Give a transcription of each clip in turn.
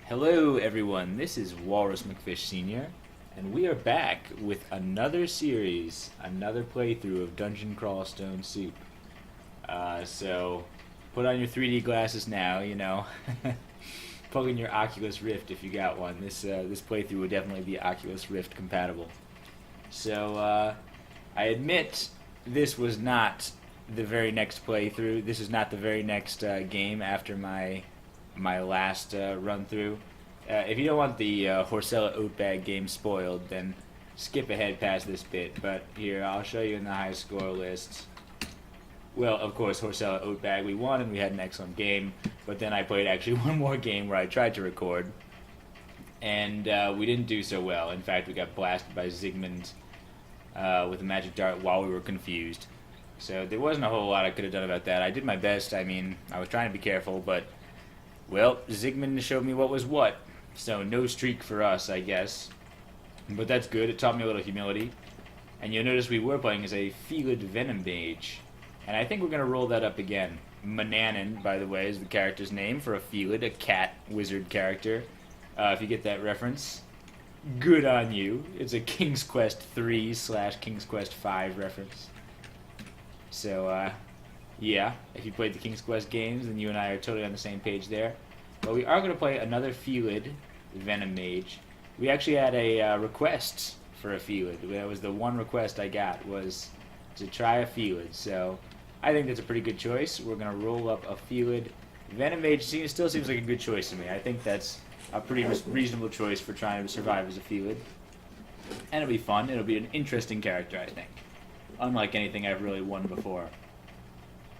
Hello, everyone. This is Walrus McFish Sr., and we are back with another series, another playthrough of Dungeon Crawl Stone Soup. So, put on your 3D glasses now. Plug in your Oculus Rift if you got one. This playthrough would definitely be Oculus Rift compatible. So, I admit this was not the very next playthrough. This is not the very next game after my last run through. If you don't want the Horsella Oatbag game spoiled, then skip ahead past this bit. But here, I'll show you in the high score list. Well, of course, Horsella Oatbag, we won and we had an excellent game. But then I played actually one more game where I tried to record, and we didn't do so well. In fact, we got blasted by Zygmunt with a magic dart while we were confused. So there wasn't a whole lot I could have done about that. I did my best. I mean, I was trying to be careful, but well, Zygmunt showed me what was what. So no streak for us, I guess. But that's good. It taught me a little humility. And you'll notice we were playing as a Felid Venom Mage. And I think we're going to roll that up again. Mananan, by the way, is the character's name for a Felid, a cat wizard character. If you get that reference, good on you. It's a King's Quest 3 / King's Quest 5 reference. So, yeah, if you played the King's Quest games, then you and I are totally on the same page there. But we are going to play another Felid Venom Mage. We actually had a request for a Felid. That was the one request I got, was to try a Felid. So I think that's a pretty good choice. We're going to roll up a Felid Venom Mage. Still seems like a good choice to me. I think that's a pretty reasonable choice for trying to survive as a Felid. And it'll be fun. It'll be an interesting character, I think. Unlike anything I've really won before.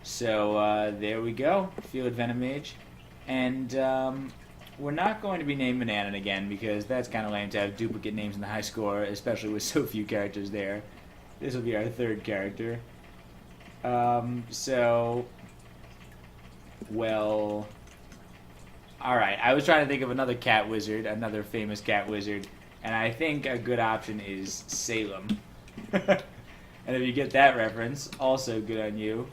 So, there we go. Felid Venom Mage. And, we're not going to be named Mananan again, because that's kind of lame to have duplicate names in the high score, especially with so few characters there. This will be our third character. Well... Alright, I was trying to think of another cat wizard, another famous cat wizard, and I think a good option is Salem. And if you get that reference, also good on you.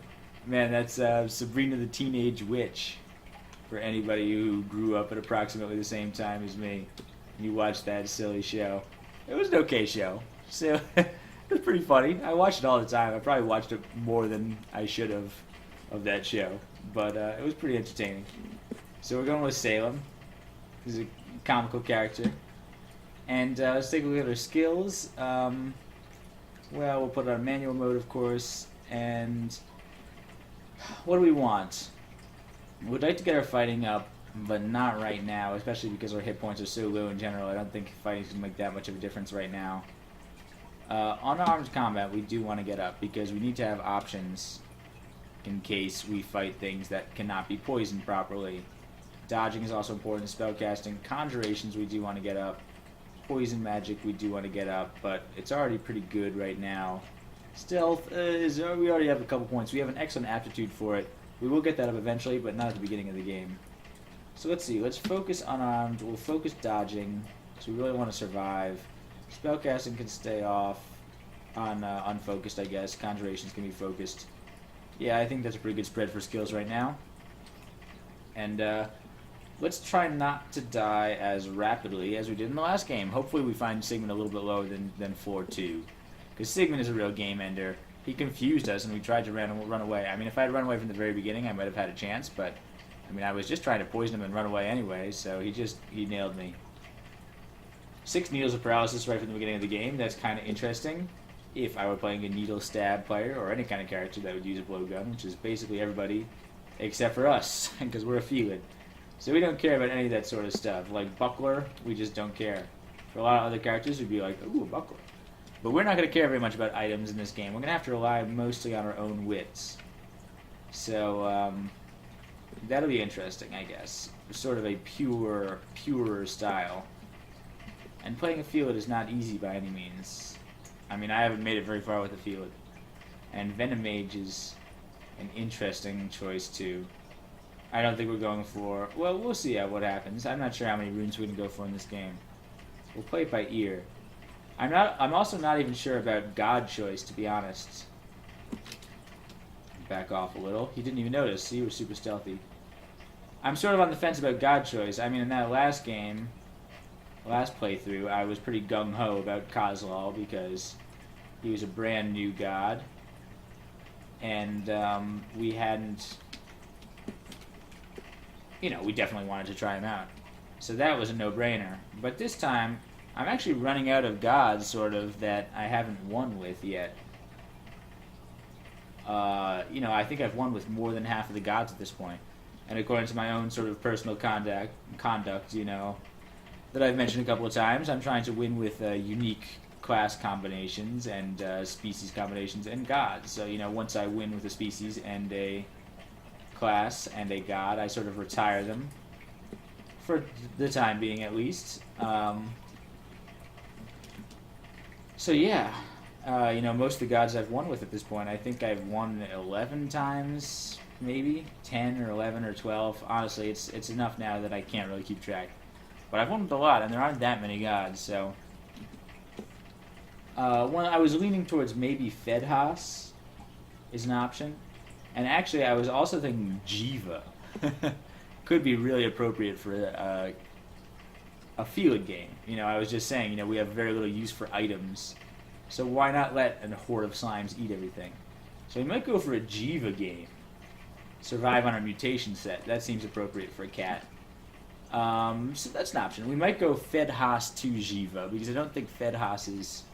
Man, that's Sabrina the Teenage Witch. For anybody who grew up at approximately the same time as me. You watched that silly show. It was an okay show. So, it was pretty funny. I watched it all the time. I probably watched it more than I should have of that show. But it was pretty entertaining. So we're going with Salem. He's a comical character. And let's take a look at our skills. Well, we'll put it on manual mode, of course. And what do we want? We'd like to get our fighting up, but not right now, especially because our hit points are so low in general. I don't think fighting's going to make that much of a difference right now. Unarmed combat, we do want to get up, because we need to have options in case we fight things that cannot be poisoned properly. Dodging is also important. Spellcasting. Conjurations, we do want to get up. Poison magic, we do want to get up, but it's already pretty good right now. Stealth, we already have a couple points. We have an excellent aptitude for it. We will get that up eventually, but not at the beginning of the game. So let's see. Let's focus unarmed. We'll focus dodging, so we really want to survive. Spellcasting can stay off on unfocused, I guess. Conjurations can be focused. Yeah, I think that's a pretty good spread for skills right now. And let's try not to die as rapidly as we did in the last game. Hopefully we find Zygmunt a little bit lower than 4-2. Because Zygmunt is a real game ender. He confused us and we tried to run away. I mean, if I had run away from the very beginning, I might have had a chance, but I mean, I was just trying to poison him and run away anyway, so he nailed me. 6 needles of paralysis right from the beginning of the game. That's kind of interesting. If I were playing a needle stab player or any kind of character that would use a blowgun, which is basically everybody except for us, because we're a Felid. So we don't care about any of that sort of stuff. Like Buckler, we just don't care. For a lot of other characters, we'd be like, ooh, a Buckler. But we're not going to care very much about items in this game. We're going to have to rely mostly on our own wits. So, that'll be interesting, I guess. Sort of a purer style. And playing a Felid is not easy by any means. I mean, I haven't made it very far with a Felid. And Venom Mage is an interesting choice, too. I don't think we're going for... Well, we'll see what happens. I'm not sure how many runes we can go for in this game. We'll play it by ear. I'm also not even sure about God choice, to be honest. Back off a little. He didn't even notice. He was super stealthy. I'm sort of on the fence about God choice. I mean, in that last game, last playthrough, I was pretty gung-ho about Kozlov because he was a brand new god, and we hadn't, we definitely wanted to try him out. So that was a no-brainer. But this time, I'm actually running out of gods, sort of, that I haven't won with yet. I think I've won with more than half of the gods at this point. And according to my own sort of personal conduct, that I've mentioned a couple of times, I'm trying to win with unique class combinations and species combinations and gods. So, once I win with a species and a class and a god, I sort of retire them, for the time being at least. So yeah, most of the gods I've won with at this point, I think I've won 11 times, maybe 10 or 11 or 12. Honestly, it's enough now that I can't really keep track. But I've won with a lot, and there aren't that many gods, so one I was leaning towards maybe Fedhas is an option, and actually I was also thinking Jiva could be really appropriate for a field game. I was just saying, we have very little use for items, so why not let a horde of slimes eat everything? So we might go for a Jiva game. Survive on a mutation set. That seems appropriate for a cat. So that's an option. We might go Fedhas to Jiva, because I don't think Fedhas's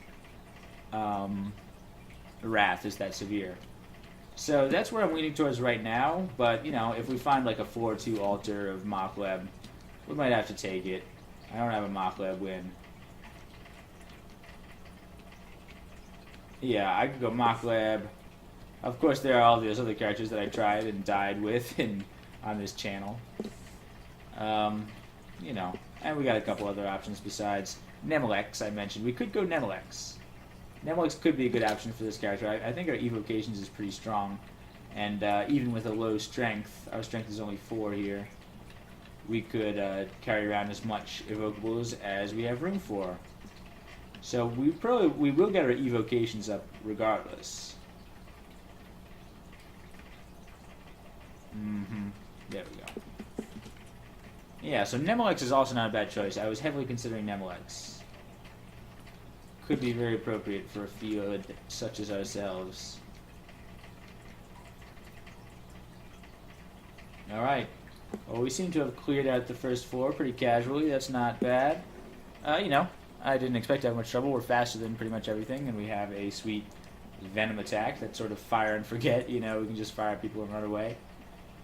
wrath is that severe. So that's where I'm leaning towards right now, but, if we find like a 4-2 altar of Mokleb, we might have to take it. I don't have a Mokleb win. Yeah, I could go Mokleb. Of course, there are all those other characters that I tried and died with on this channel. And we got a couple other options besides Nemelex, I mentioned. We could go Nemelex. Nemelex could be a good option for this character. I think our evocations is pretty strong. And even with a low strength, our strength is only 4 here, we could carry around as much evocables as we have room for. So we will get our evocations up regardless. There we go. Yeah, so Nemelex is also not a bad choice. I was heavily considering Nemelex. Could be very appropriate for a field such as ourselves. Alright. Well, we seem to have cleared out the first 4 pretty casually. That's not bad. I didn't expect to have much trouble. We're faster than pretty much everything, and we have a sweet venom attack that's sort of fire and forget. We can just fire at people and run away.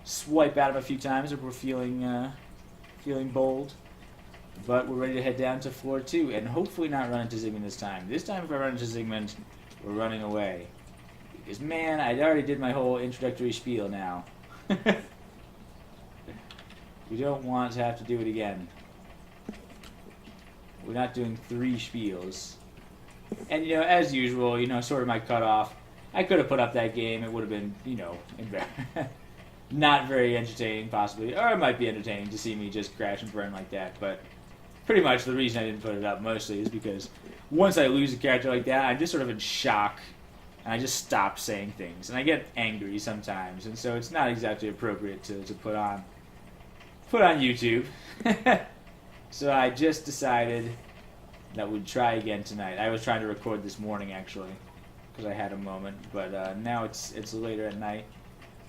Swipe at them a few times if we're feeling bold. But we're ready to head down to floor 2 and hopefully not run into Zygmunt this time. This time if I run into Zygmunt, we're running away. Because, man, I already did my whole introductory spiel now. We don't want to have to do it again. We're not doing 3 spiels. And, as usual, sort of my cutoff. I could have put up that game. It would have been, not very entertaining, possibly. Or it might be entertaining to see me just crash and burn like that. But pretty much the reason I didn't put it up mostly is because once I lose a character like that, I'm just sort of in shock. And I just stop saying things. And I get angry sometimes. And so it's not exactly appropriate to put on YouTube. So I just decided that we'd try again tonight. I was trying to record this morning, actually, because I had a moment. But now it's later at night.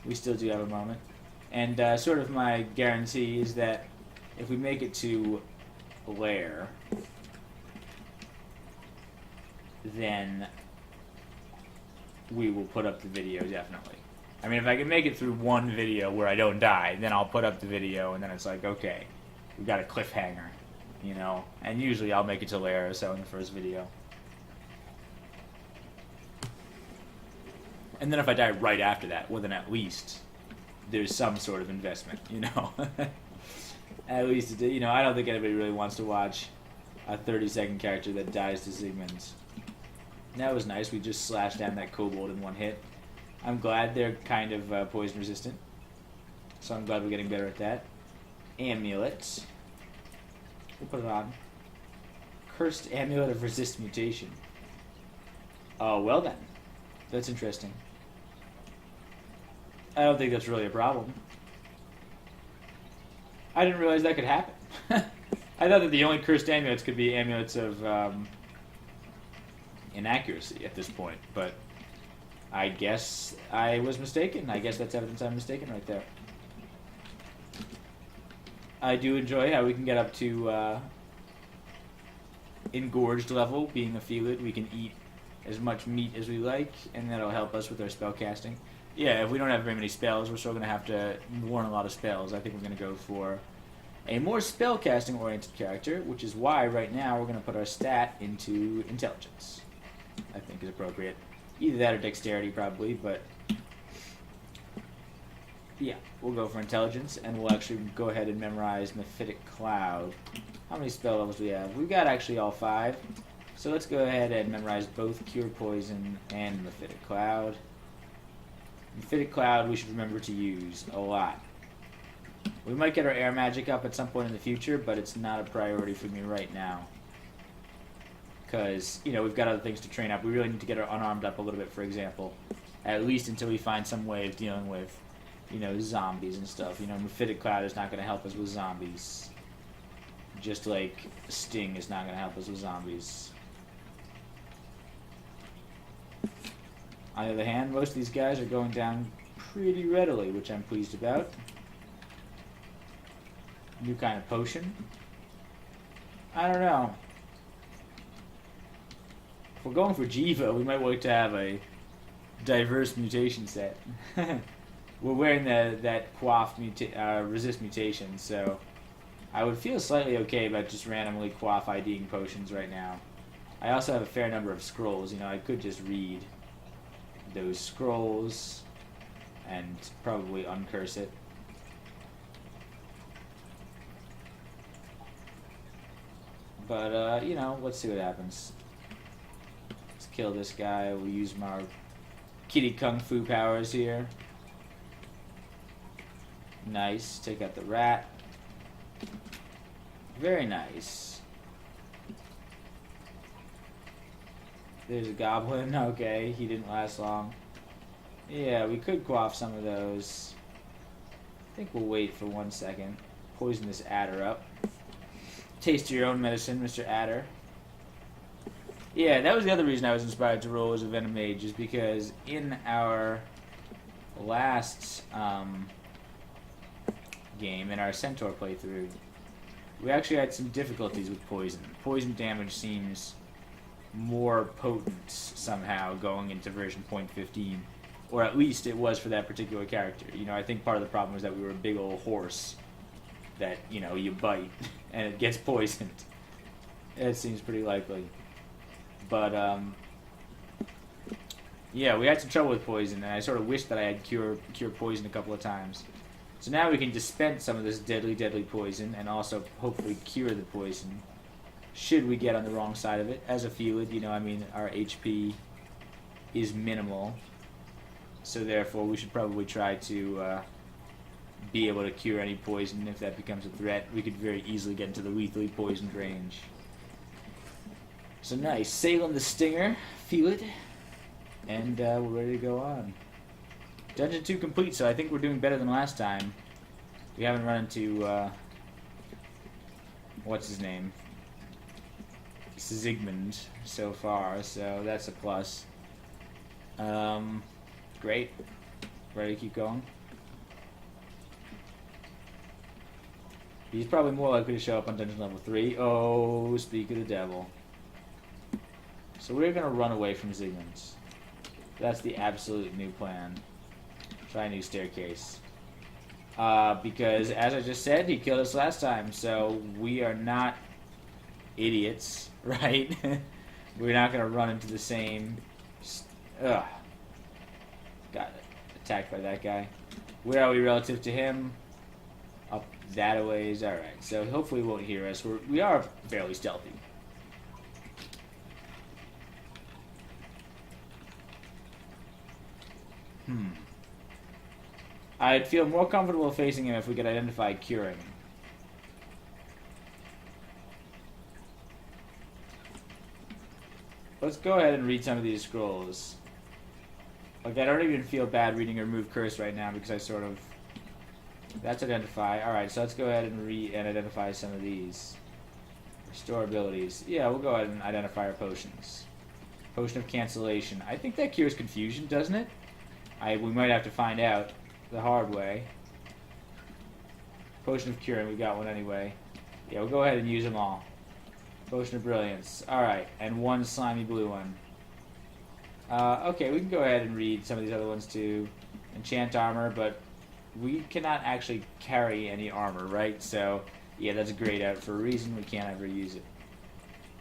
We still do have a moment. And sort of my guarantee is that if we make it to Lair, then we will put up the video, definitely. I mean, if I can make it through one video where I don't die, then I'll put up the video, and then it's like, okay, we've got a cliffhanger, And usually I'll make it to Lair or so in the first video. And then if I die right after that, well, then at least there's some sort of investment, At least, I don't think anybody really wants to watch a 30-second character that dies to Zygmunt. That was nice. We just slashed down that kobold in one hit. I'm glad they're kind of poison resistant. So I'm glad we're getting better at that. Amulet. We'll put it on. Cursed Amulet of Resist Mutation. Oh, well then. That's interesting. I don't think that's really a problem. I didn't realize that could happen. I thought that the only cursed amulets could be amulets of inaccuracy at this point, but I guess I was mistaken. I guess that's evidence I'm mistaken right there. I do enjoy how we can get up to engorged level. Being a Felid, we can eat as much meat as we like, and that'll help us with our spell casting. Yeah, if we don't have very many spells, we're still going to have to warn a lot of spells. I think we're going to go for a more spell casting oriented character, which is why right now we're going to put our stat into intelligence. I think is appropriate. Either that or dexterity probably, but yeah, we'll go for intelligence, and we'll actually go ahead and memorize Mephitic Cloud. How many spell levels do we have? We've got actually all 5. So let's go ahead and memorize both Cure Poison and Mephitic Cloud. Mephitic Cloud we should remember to use a lot. We might get our air magic up at some point in the future, but it's not a priority for me right now. Because, we've got other things to train up. We really need to get our unarmed up a little bit, for example. At least until we find some way of dealing with, zombies and stuff. Mephitic Cloud is not going to help us with zombies. Just like Sting is not going to help us with zombies. On the other hand, most of these guys are going down pretty readily, which I'm pleased about. New kind of potion. I don't know. If we're going for Jiva, we might want to have a diverse mutation set. We're wearing that Quaff resist mutation, so I would feel slightly okay about just randomly Quaff IDing potions right now. I also have a fair number of scrolls. I could just read those scrolls and probably uncurse it. But, let's see what happens. Let's kill this guy. We'll use my kitty kung fu powers here. Nice. Take out the rat. Very nice. There's a goblin. Okay, he didn't last long. Yeah, we could quaff some of those. I think we'll wait for 1 second. Poison this adder up. Taste your own medicine, Mr. Adder. Yeah, that was the other reason I was inspired to roll as a Venom Mage, is because in our last game, in our Centaur playthrough, we actually had some difficulties with poison. Poison damage seems more potent somehow going into version 0.15, or at least it was for that particular character. I think part of the problem was that we were a big old horse that, you bite and it gets poisoned. It seems pretty likely. But, yeah, we had some trouble with poison, and I sort of wished that I had cure poison a couple of times. So now we can dispense some of this deadly, deadly poison, and also hopefully cure the poison, should we get on the wrong side of it. As a Felid, our HP is minimal, so therefore we should probably try to be able to cure any poison if that becomes a threat. We could very easily get into the lethally poisoned range. So nice. Salem the Stinger, Felid, and we're ready to go on. Dungeon 2 complete, so I think we're doing better than last time. We haven't run into, what's his name? Zygmunt so far, so that's a plus. Great. Ready to keep going? He's probably more likely to show up on dungeon level 3. Oh, speak of the devil. So we're going to run away from Zygmunt. That's the absolute new plan. Try a new staircase. Because, as I just said, he killed us last time, so we are not idiots, right? We're not going to run into the same... Ugh. Got attacked by that guy. Where are we relative to him? Up that a ways. Alright, so hopefully he won't hear us. We are fairly stealthy. I'd feel more comfortable facing him if we could identify curing. Let's go ahead and read some of these scrolls. Like, I don't even feel bad reading Remove Curse right now because I sort of That's identify. Alright, so let's go ahead and identify some of these. Restore abilities. Yeah, we'll go ahead and identify our potions. Potion of cancellation. I think that cures confusion, doesn't it? We might have to find out the hard way. Potion of curing, we got one anyway. Yeah, we'll go ahead and use them all. Potion of brilliance. Alright, and one slimy blue one. Okay, we can go ahead and read some of these other ones too. Enchant armor, but we cannot actually carry any armor, right? So, yeah, that's grayed out for a reason. We can't ever use it.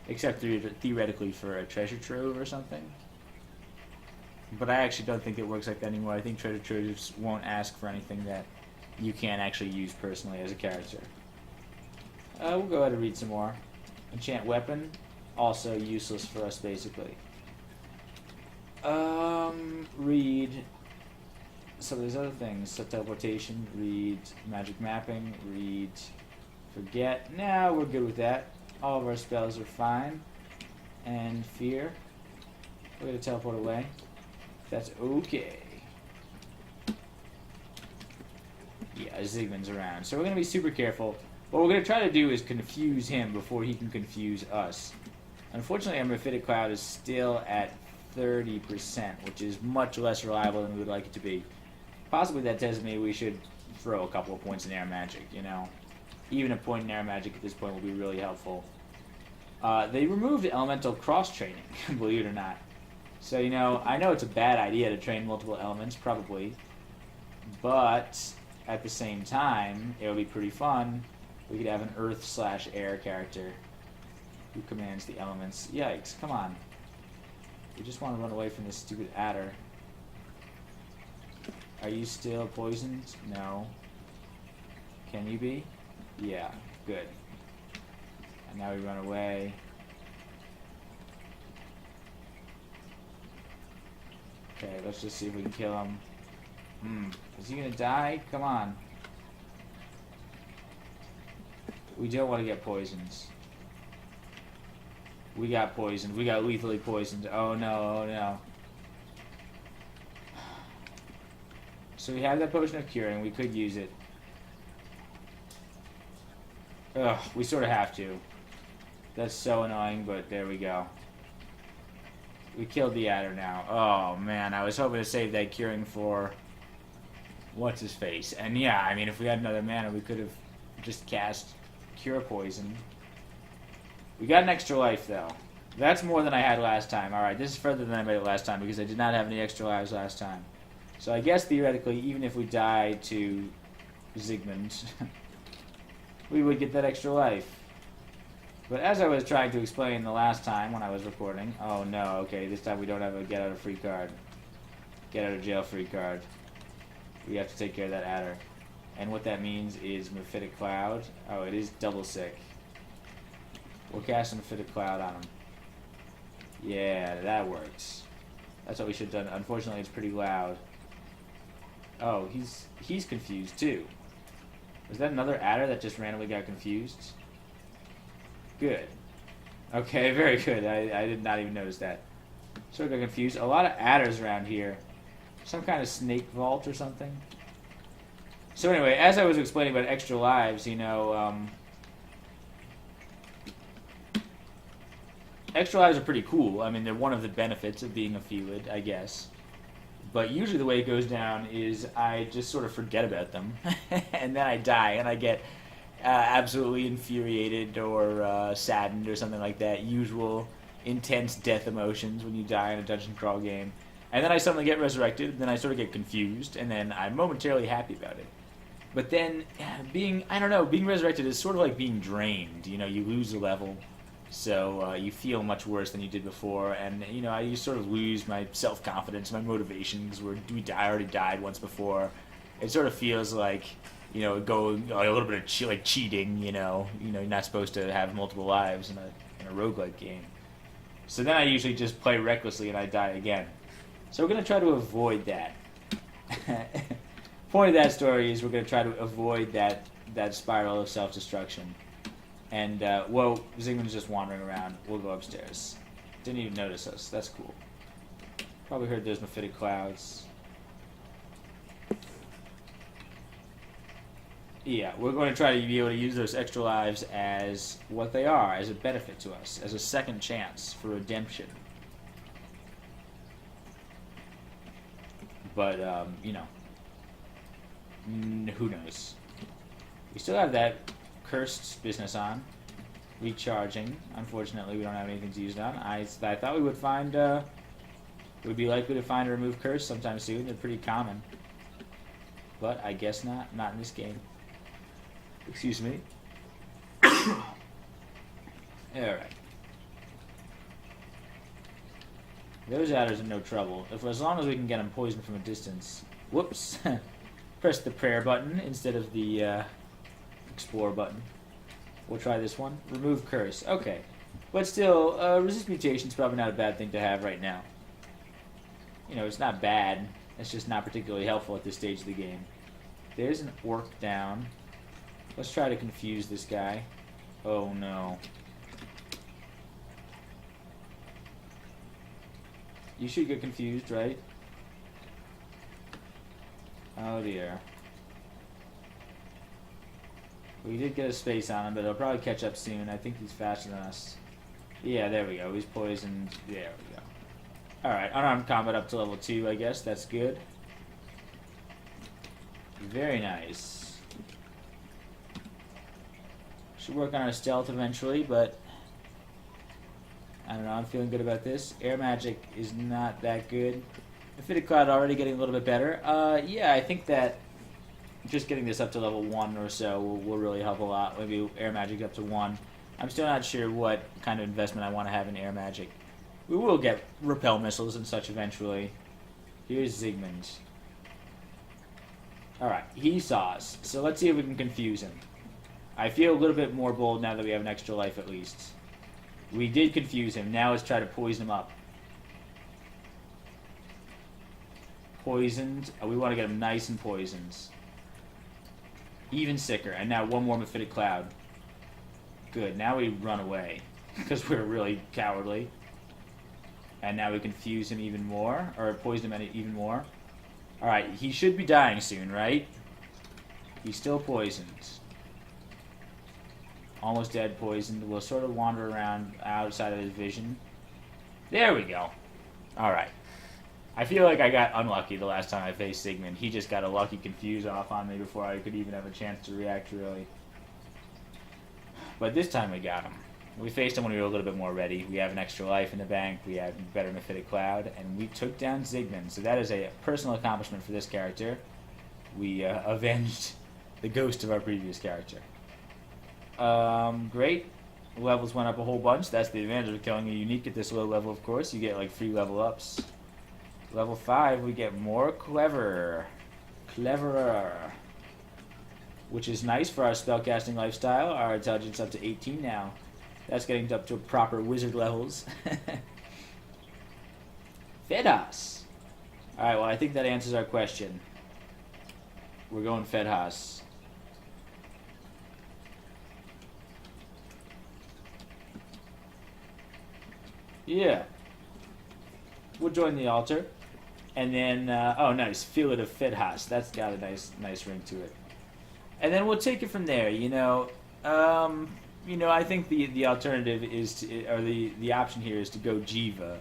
Except theoretically for a treasure trove or something. But I actually don't think it works like that anymore. I think treasure troves won't ask for anything that you can't actually use personally as a character. We'll go ahead and read some more. Enchant weapon, also useless for us basically. Read some of these other things. So teleportation, read magic mapping, read forget. Now we're good with that. All of our spells are fine. And fear. We're going to teleport away. That's okay. Yeah, Zygmun's around. So we're going to be super careful. What we're going to try to do is confuse him before he can confuse us. Unfortunately, our Mephitic Cloud is still at 30%, which is much less reliable than we would like it to be. Possibly that tells me we should throw a couple of points in air magic, you know. Even a point in air magic at this point will be really helpful. They removed elemental cross-training, believe it or not. So, you know, I know it's a bad idea to train multiple elements, probably. But, at the same time, it would be pretty fun. We could have an earth/air character who commands the elements. Yikes, come on. We just want to run away from this stupid adder. Are you still poisoned? No. Can you be? Yeah, good. And now we run away. Okay, let's just see if we can kill him. Is he gonna die? Come on. We don't want to get poisoned. We got poisoned. We got lethally poisoned. Oh no, oh no. So we have that potion of curing. We could use it. Ugh, we sort of have to. That's so annoying, but there we go. We killed the adder now. Oh man, I was hoping to save that curing for what's his face. And yeah, I mean, if we had another mana, we could have just cast Cure Poison. We got an extra life though. That's more than I had last time. Alright, this is further than I made it last time because I did not have any extra lives last time. So I guess theoretically, even if we die to Zygmund, we would get that extra life. But as I was trying to explain the last time when I was recording, oh no, okay, this time we don't have a get out of free card. Get out of jail free card. We have to take care of that adder. And what that means is Mephitic Cloud. Oh, it is double sick. We'll cast a Mephitic Cloud on him. Yeah, that works. That's what we should have done. Unfortunately, it's pretty loud. Oh, he's confused too. Was that another adder that just randomly got confused? Good. Okay, very good. I did not even notice that. Sort of got confused. A lot of adders around here. Some kind of snake vault or something. So anyway, as I was explaining about extra lives, you know, extra lives are pretty cool. I mean, they're one of the benefits of being a Felid, I guess. But usually the way it goes down is I just sort of forget about them. And then I die, and I get absolutely infuriated or saddened or something like that. Usual intense death emotions when you die in a dungeon crawl game. And then I suddenly get resurrected, and then I sort of get confused, and then I'm momentarily happy about it. But then, being resurrected is sort of like being drained. You know, you lose a level, so you feel much worse than you did before, and, you know, I sort of lose my self-confidence, my motivation, because I already died once before. It sort of feels like, you know, going a little bit of like cheating, you know, you're not supposed to have multiple lives in a roguelike game. So then I usually just play recklessly and I die again. So we're going to try to avoid that. Point of that story is we're going to try to avoid that spiral of self-destruction. And, whoa, Zygmun's just wandering around. We'll go upstairs. Didn't even notice us. That's cool. Probably heard those Mephitic Clouds. Yeah, we're going to try to be able to use those extra lives as what they are, as a benefit to us, as a second chance for redemption. But, you know, who knows? We still have that cursed business on. Recharging. Unfortunately, we don't have anything to use it on. I thought we would find, we'd be likely to find a remove curse sometime soon. They're pretty common. But I guess not. Not in this game. Excuse me. Alright. Those adders are no trouble. As long as we can get them poisoned from a distance. Whoops. Press the prayer button instead of the explore button. We'll try this one. Remove curse. Okay. But still, resist mutation is probably not a bad thing to have right now. You know, it's not bad. It's just not particularly helpful at this stage of the game. There's an orc down. Let's try to confuse this guy. Oh no. You should get confused, right? Oh dear. We did get a space on him, but he'll probably catch up soon. I think he's faster than us. Yeah, there we go. He's poisoned. There we go. Alright, unarmed combat up to level 2, I guess. That's good. Very nice. Should work on our stealth eventually, but I don't know, I'm feeling good about this. Air magic is not that good. Amphibious Cloud already getting a little bit better. Yeah, I think that just getting this up to level 1 or so will really help a lot. Maybe air magic up to 1. I'm still not sure what kind of investment I want to have in air magic. We will get repel missiles and such eventually. Here's Zygmunt. Alright, he saw us. So let's see if we can confuse him. I feel a little bit more bold now that we have an extra life at least. We did confuse him. Now let's try to poison him up. Poisoned. We want to get him nice and poisoned. Even sicker. And now one more Mephitic Cloud. Good. Now we run away. Because we're really cowardly. And now we confuse him even more. Or poison him even more. Alright, he should be dying soon, right? He's still poisoned. Almost dead, poisoned. We'll sort of wander around outside of his vision. There we go. Alright. I feel like I got unlucky the last time I faced Zygmunt. He just got a lucky confuse off on me before I could even have a chance to react, really. But this time we got him. We faced him when we were a little bit more ready. We have an extra life in the bank. We have better Mephitic Cloud. And we took down Zygmunt. So that is a personal accomplishment for this character. We avenged the ghost of our previous character. Great. Levels went up a whole bunch. That's the advantage of killing a unique at this low level, of course. You get like 3 level ups. Level 5, we get more cleverer. Which is nice for our spellcasting lifestyle. Our intelligence up to 18 now. That's getting up to proper wizard levels. Fedhas. Alright, well I think that answers our question. We're going Fedhas. Yeah. We'll join the altar. And then, oh nice, Fillet of Fedhas. That's got a nice ring to it. And then we'll take it from there, you know. I think the alternative is to, or the option here is to go Jiva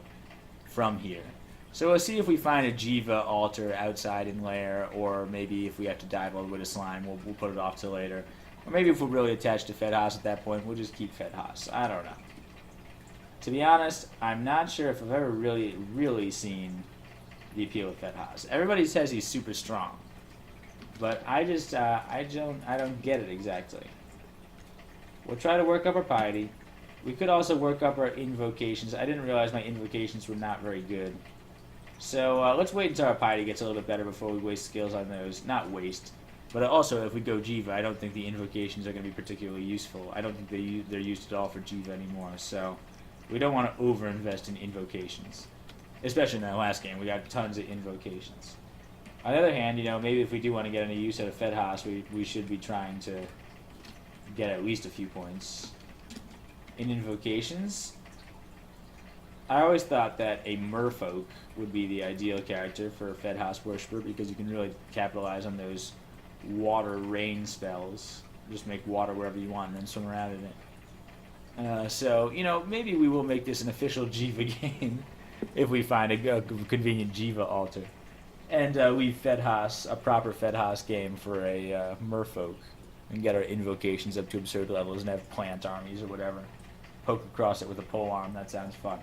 from here. So we'll see if we find a Jiva altar outside in Lair, or maybe if we have to dive all the way to Slime, we'll put it off till later. Or maybe if we're really attached to Fedhas at that point, we'll just keep Fedhas. I don't know. To be honest, I'm not sure if I've ever really seen the appeal of Fedhas. Everybody says he's super strong, but I just I don't get it exactly. We'll try to work up our piety. We could also work up our invocations. I didn't realize my invocations were not very good. So let's wait until our piety gets a little bit better before we waste skills on those. Not waste, but also if we go Jiva, I don't think the invocations are going to be particularly useful. I don't think they're used at all for Jiva anymore. So we don't want to overinvest in invocations, especially in that last game. We got tons of invocations. On the other hand, maybe if we do want to get any use out of Fedhas, we should be trying to get at least a few points. In invocations, I always thought that a merfolk would be the ideal character for a Fedhas worshiper because you can really capitalize on those water rain spells. Just make water wherever you want and then swim around in it. So, you know, maybe we will make this an official Jiva game if we find a convenient Jiva altar. And we Fedhas, a proper Fedhas game for a merfolk, and get our invocations up to absurd levels and have plant armies or whatever. Poke across it with a polearm, that sounds fun.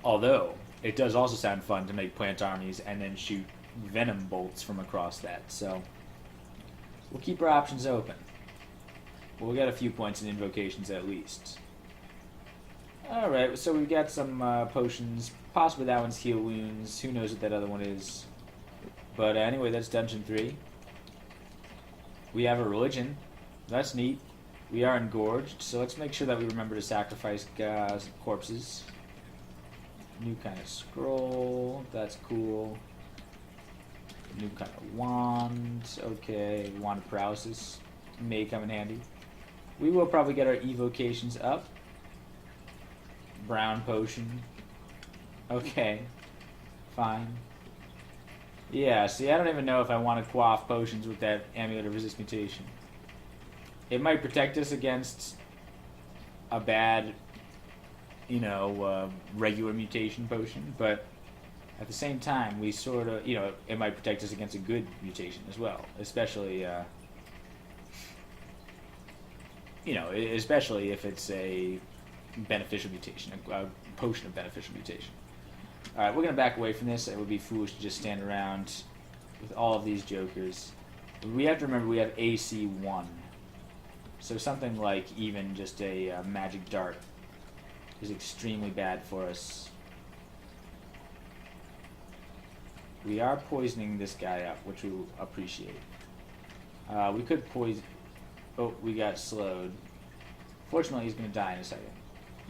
Although, it does also sound fun to make plant armies and then shoot venom bolts from across that, so we'll keep our options open. We'll get a few points in invocations at least. Alright, so we've got some potions. Possibly that one's heal wounds. Who knows what that other one is. But anyway, that's Dungeon 3. We have a religion. That's neat. We are engorged, so let's make sure that we remember to sacrifice corpses. New kind of scroll. That's cool. New kind of wand. Okay, wand of paralysis. May come in handy. We will probably get our evocations up. Brown potion. Okay. Fine. Yeah, see, I don't even know if I want to quaff potions with that Amulet of Resist Mutation. It might protect us against a bad, you know, regular mutation potion, but at the same time, we sort of, you know, it might protect us against a good mutation as well, especially, you know, especially if it's a beneficial mutation, a potion of beneficial mutation. Alright, we're going to back away from this. It would be foolish to just stand around with all of these jokers. We have to remember we have AC 1. So something like even just a magic dart is extremely bad for us. We are poisoning this guy up, which we will appreciate. We could poison... Oh, we got slowed. Fortunately, he's going to die in a second.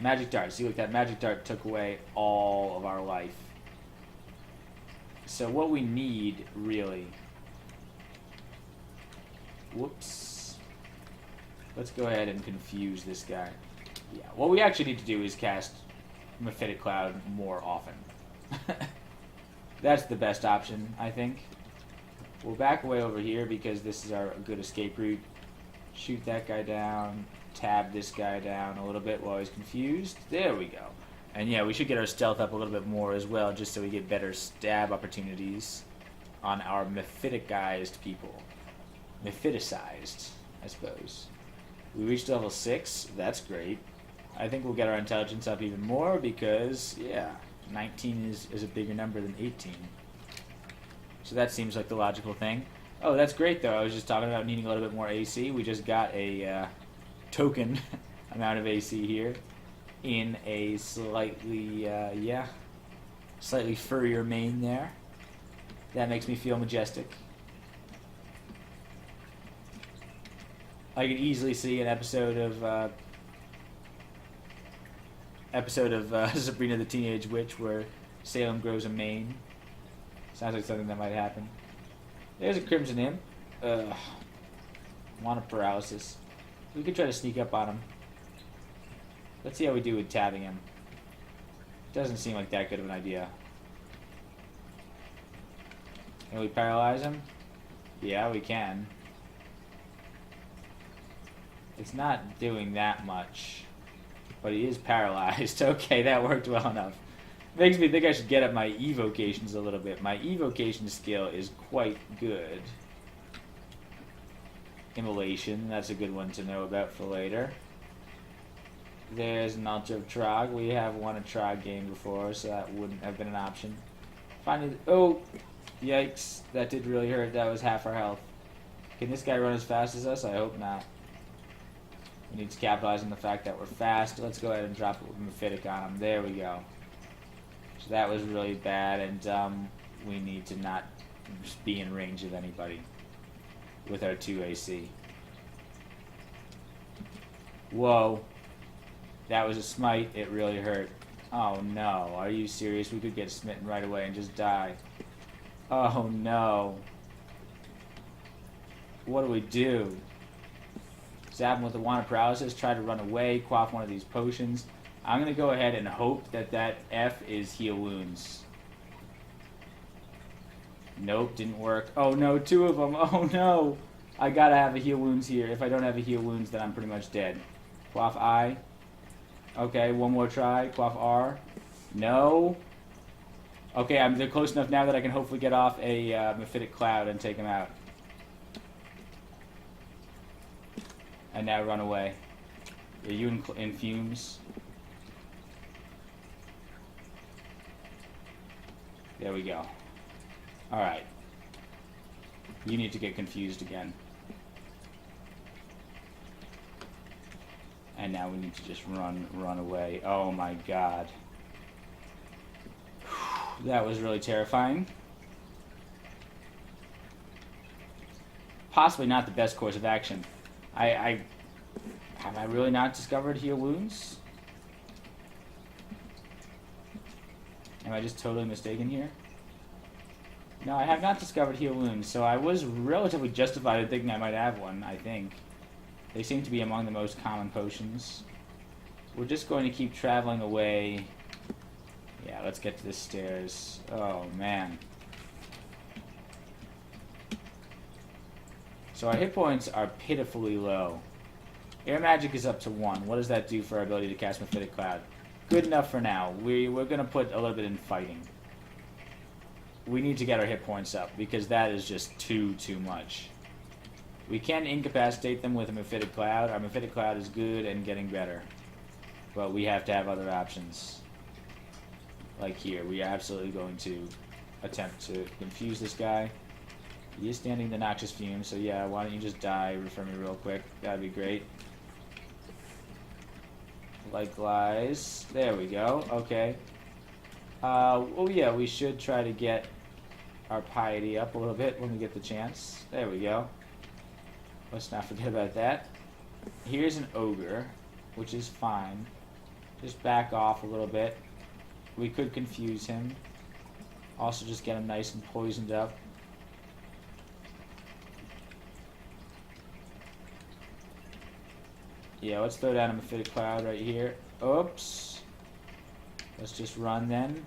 Magic dart. See, look, that magic dart took away all of our life. So what we need, really... Whoops. Let's go ahead and confuse this guy. Yeah, what we actually need to do is cast Mephitic Cloud more often. That's the best option, I think. We'll back away over here because this is our good escape route. Shoot that guy down. Tab this guy down a little bit while he's confused. There we go. And yeah, we should get our stealth up a little bit more as well, just so we get better stab opportunities on our Mephiticized people. Mephiticized, I suppose. We reached level 6. That's great. I think we'll get our intelligence up even more because, yeah, 19 is a bigger number than 18. So that seems like the logical thing. Oh, that's great, though. I was just talking about needing a little bit more AC. We just got a... token amount of AC here in a slightly, slightly furrier mane there. That makes me feel majestic. I could easily see an episode of Sabrina the Teenage Witch where Salem grows a mane. Sounds like something that might happen. There's a Crimson Imp. Wand of Paralysis. We could try to sneak up on him. Let's see how we do with tabbing him. Doesn't seem like that good of an idea. Can we paralyze him? Yeah, we can. It's not doing that much. But he is paralyzed. Okay, that worked well enough. Makes me think I should get up my evocations a little bit. My evocation skill is quite good. Immolation, that's a good one to know about for later. There's an Altar of Trog. We have won a Trog game before, so that wouldn't have been an option. Finally, oh, yikes, that did really hurt. That was half our health. Can this guy run as fast as us? I hope not. We need to capitalize on the fact that we're fast. Let's go ahead and drop it with Mephitic on him. There we go. So that was really bad, and we need to not just be in range of anybody with our 2 AC. Whoa. That was a smite. It really hurt. Oh no. Are you serious? We could get smitten right away and just die. Oh no. What do we do? Zap him with the Wand of Paralysis, try to run away, quaff one of these potions. I'm going to go ahead and hope that that F is Heal Wounds. Nope, didn't work. Oh no, 2 of them. Oh no. I gotta have a heal wounds here. If I don't have a heal wounds, then I'm pretty much dead. Quaff I. Okay, one more try. Quaff R. No. Okay, they're close enough now that I can hopefully get off a Mephitic Cloud and take him out. And now run away. Are you in fumes? There we go. Alright. You need to get confused again. And now we need to just run away. Oh my god. That was really terrifying. Possibly not the best course of action. Have I really not discovered heal wounds? Am I just totally mistaken here? No, I have not discovered heal wounds, so I was relatively justified in thinking I might have one, I think. They seem to be among the most common potions. We're just going to keep traveling away. Yeah, let's get to the stairs. Oh, man. So our hit points are pitifully low. Air magic is up to 1. What does that do for our ability to cast Mephitic Cloud? Good enough for now. We're going to put a little bit in fighting. We need to get our hit points up, because that is just too much. We can incapacitate them with a Mephitic Cloud. Our Mephitic Cloud is good and getting better. But we have to have other options. Like here, we are absolutely going to attempt to confuse this guy. He is standing the noxious fumes, so yeah, why don't you just die for me real quick? That'd be great. Likewise. There we go. Okay. Oh yeah, we should try to get our piety up a little bit when we get the chance. There we go. Let's not forget about that. Here's an ogre, which is fine. Just back off a little bit. We could confuse him. Also just get him nice and poisoned up. Yeah, let's throw down a Mephitic Cloud right here. Oops. Let's just run then.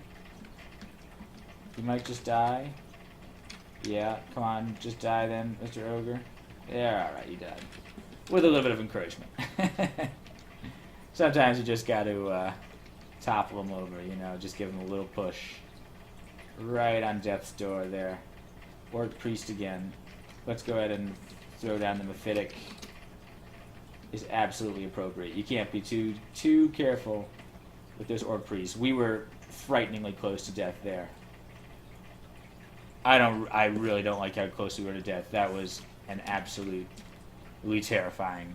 You might just die. Yeah, come on, just die then, Mr. Ogre. Yeah, alright, you died. With a little bit of encouragement. Sometimes you just got to topple them over, you know, just give them a little push. Right on death's door there. Orc Priest again. Let's go ahead and throw down the Mephitic. Is absolutely appropriate. You can't be too careful with this Orc Priest. We were frighteningly close to death there. I really don't like how close we were to death. That was an absolutely terrifying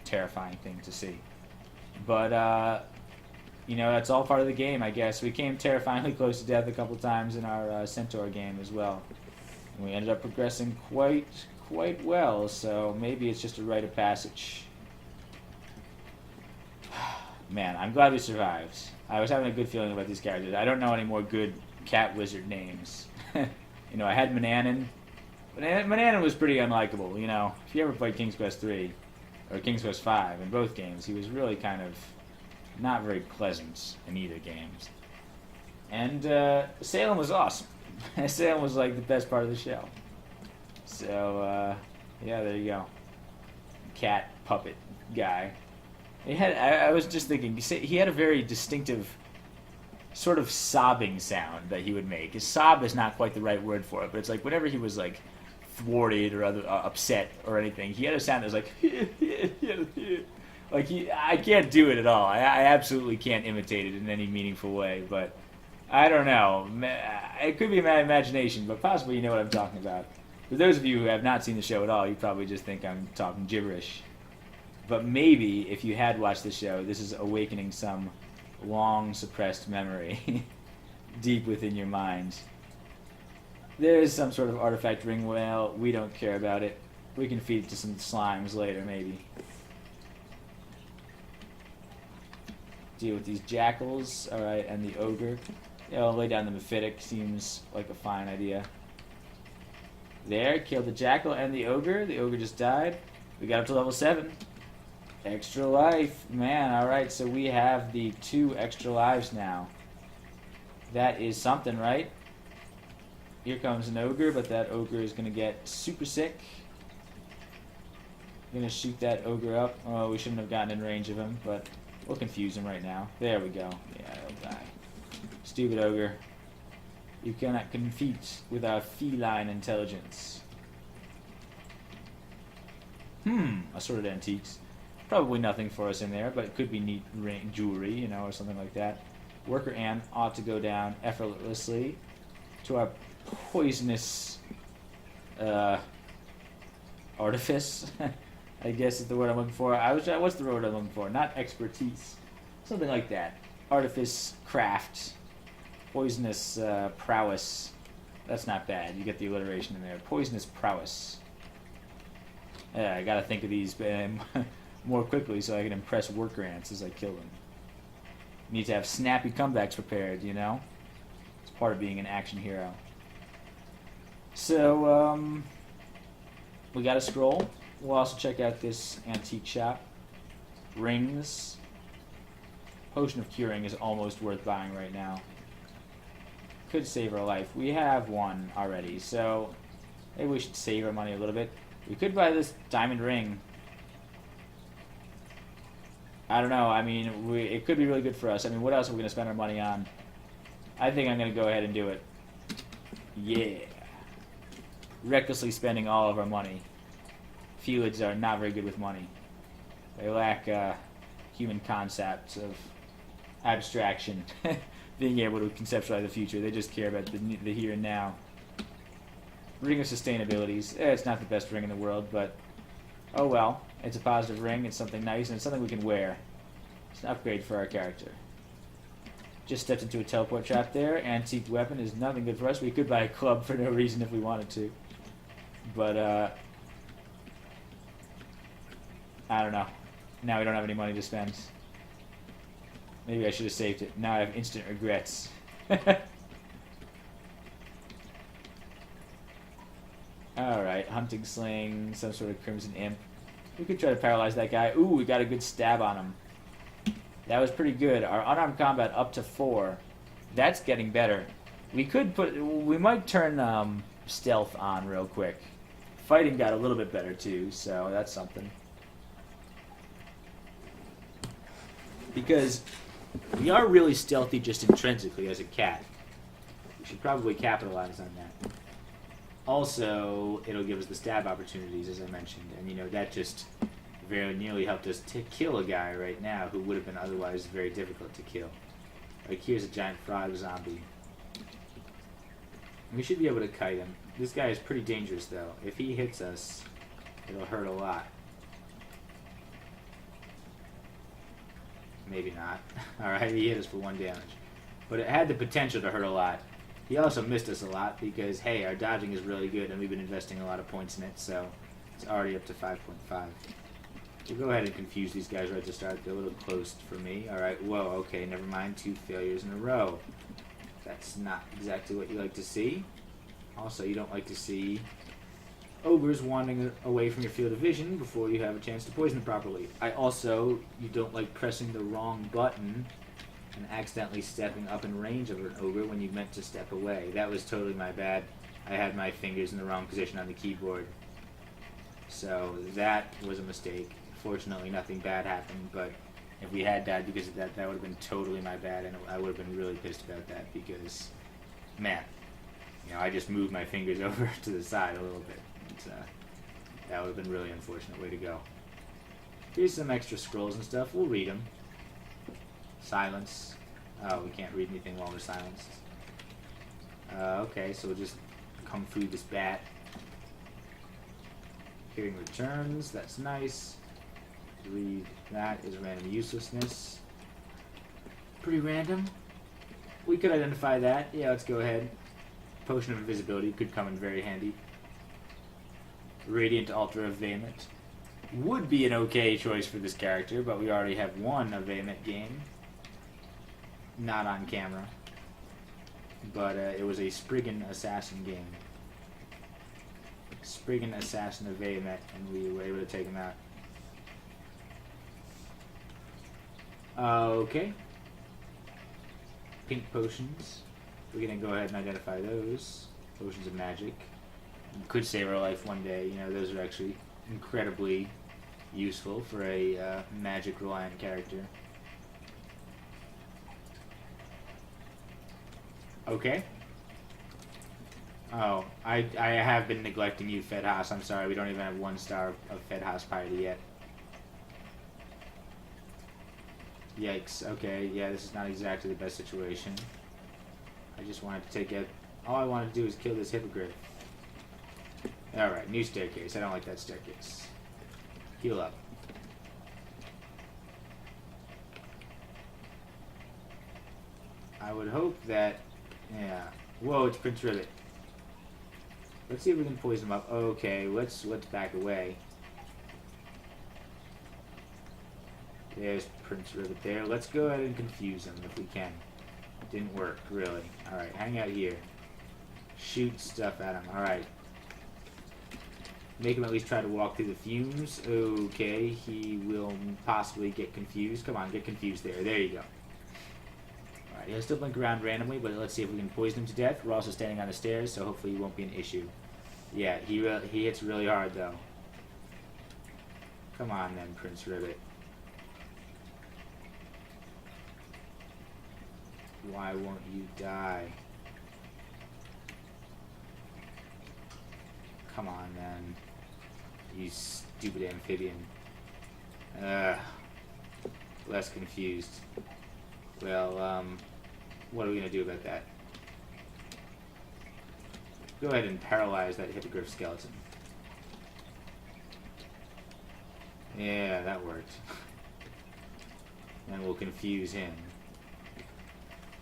thing to see. But you know, that's all part of the game, I guess. We came terrifyingly close to death a couple times in our Centaur game as well. And we ended up progressing quite well, so maybe it's just a rite of passage. Man, I'm glad we survived. I was having a good feeling about these characters. I don't know any more good cat wizard names. You know, I had Manannan. Manannan was pretty unlikable, you know. If you ever played King's Quest 3 or King's Quest 5 in both games, he was really kind of not very pleasant in either games. And Salem was awesome. Salem was like the best part of the show. So, yeah, there you go. Cat puppet guy. I was just thinking, he had a very distinctive sort of sobbing sound that he would make. His sob is not quite the right word for it, but it's like whenever he was like thwarted or upset or anything, he had a sound that was like, like I can't do it at all. I absolutely can't imitate it in any meaningful way, but I don't know. It could be my imagination, but possibly you know what I'm talking about. For those of you who have not seen the show at all, you probably just think I'm talking gibberish. But maybe, if you had watched the show, this is awakening some long-suppressed memory deep within your mind. There is some sort of artifact ring whale. We don't care about it. We can feed it to some slimes later, maybe. Deal with these jackals, alright, and the ogre. Yeah, I'll lay down the Mephitic. Seems like a fine idea. There, killed the jackal and the ogre. The ogre just died. We got up to level 7. Extra life. Man, alright, so we have the 2 extra lives now. That is something, right? Here comes an ogre, but that ogre is going to get super sick. I'm going to shoot that ogre up. Oh, we shouldn't have gotten in range of him, but we'll confuse him right now. There we go. Yeah, he'll die. Stupid ogre. You cannot compete with our feline intelligence. Assorted antiques. Probably nothing for us in there, but it could be neat jewelry, you know, or something like that. Worker ant ought to go down effortlessly to our poisonous artifice. I guess is the word I'm looking for. What's the word I'm looking for? Not expertise. Something like that. Artifice, craft, poisonous prowess. That's not bad. You get the alliteration in there. Poisonous prowess. Yeah, I gotta think of these more quickly so I can impress worker ants as I kill them. Need to have snappy comebacks prepared, you know? It's part of being an action hero. So, we got a scroll. We'll also check out this antique shop. Rings. Potion of Curing is almost worth buying right now. Could save our life. We have one already, so maybe we should save our money a little bit. We could buy this diamond ring. I don't know. I mean, it could be really good for us. I mean, what else are we going to spend our money on? I think I'm going to go ahead and do it. Yeah. Recklessly spending all of our money. Felids are not very good with money. They lack human concepts of abstraction. Being able to conceptualize the future. They just care about the here and now. Ring of Sustainabilities. It's not the best ring in the world, but oh well. It's a positive ring. It's something nice, and it's something we can wear. It's an upgrade for our character. Just stepped into a teleport trap there. Antique weapon is nothing good for us. We could buy a club for no reason if we wanted to. But, I don't know. Now we don't have any money to spend. Maybe I should have saved it. Now I have instant regrets. Alright, hunting sling, some sort of crimson imp. We could try to paralyze that guy. Ooh, we got a good stab on him. That was pretty good. Our unarmed combat up to 4. That's getting better. We might turn stealth on real quick. Fighting got a little bit better too, so that's something. Because we are really stealthy just intrinsically as a cat. We should probably capitalize on that. Also, it'll give us the stab opportunities, as I mentioned, and you know that just very nearly helped us to kill a guy right now who would have been otherwise very difficult to kill. Like here's a giant frog zombie. We should be able to kite him. This guy is pretty dangerous though. If he hits us, it'll hurt a lot. Maybe not. Alright, he hit us for 1 damage. But it had the potential to hurt a lot. He also missed us a lot because, hey, our dodging is really good and we've been investing a lot of points in it, so it's already up to 5.5. We'll go ahead and confuse these guys right to start. They're a little close for me. Alright, whoa, okay, never mind. 2 failures in a row. That's not exactly what you like to see. Also, you don't like to see ogres wandering away from your field of vision before you have a chance to poison them properly. You don't like pressing the wrong button and accidentally stepping up in range of an ogre when you meant to step away. That was totally my bad. I had my fingers in the wrong position on the keyboard. So that was a mistake. Fortunately, nothing bad happened, but if we had died because of that, that would have been totally my bad, and I would have been really pissed about that because, man, you know, I just moved my fingers over to the side a little bit. That would have been a really unfortunate way to go. Here's some extra scrolls and stuff. We'll read them. Silence. Oh, we can't read anything while we're silenced. Okay, so we'll just come through this bat. Hearing returns. That's nice. Read that is random uselessness. Pretty random. We could identify that. Yeah, let's go ahead. Potion of invisibility could come in very handy. Radiant Altar of Vehement. Would be an okay choice for this character, but we already have one of Vehement game. Not on camera. But it was a Spriggan Assassin game. Spriggan Assassin of Vehement, and we were able to take him out. Okay. Pink potions. We're going to go ahead and identify those. Potions of magic. Could save our life one day. You know, those are actually incredibly useful for a magic reliant character. Okay. Oh, I have been neglecting you, FedHaas. I'm sorry, we don't even have 1 star of FedHaas piety yet. Yikes. Okay, yeah, this is not exactly the best situation. I just wanted to take it. All I wanted to do is kill this hippogriff. Alright, new staircase. I don't like that staircase. Heal up. I would hope that... Yeah. Whoa, it's Prince Ribbit. Let's see if we can poison him up. Okay, let's back away. There's Prince Ribbit there. Let's go ahead and confuse him if we can. Didn't work, really. Alright, hang out here. Shoot stuff at him. Alright. Make him at least try to walk through the fumes. Okay, he will possibly get confused. Come on, get confused there. There you go. Alright, he'll still blink around randomly, but let's see if we can poison him to death. We're also standing on the stairs, so hopefully he won't be an issue. Yeah, he hits really hard, though. Come on, then, Prince Ribbit. Why won't you die? Come on, then. You stupid amphibian. Less confused. Well, what are we gonna do about that? Go ahead and paralyze that hippogriff skeleton. Yeah, that worked. And we'll confuse him.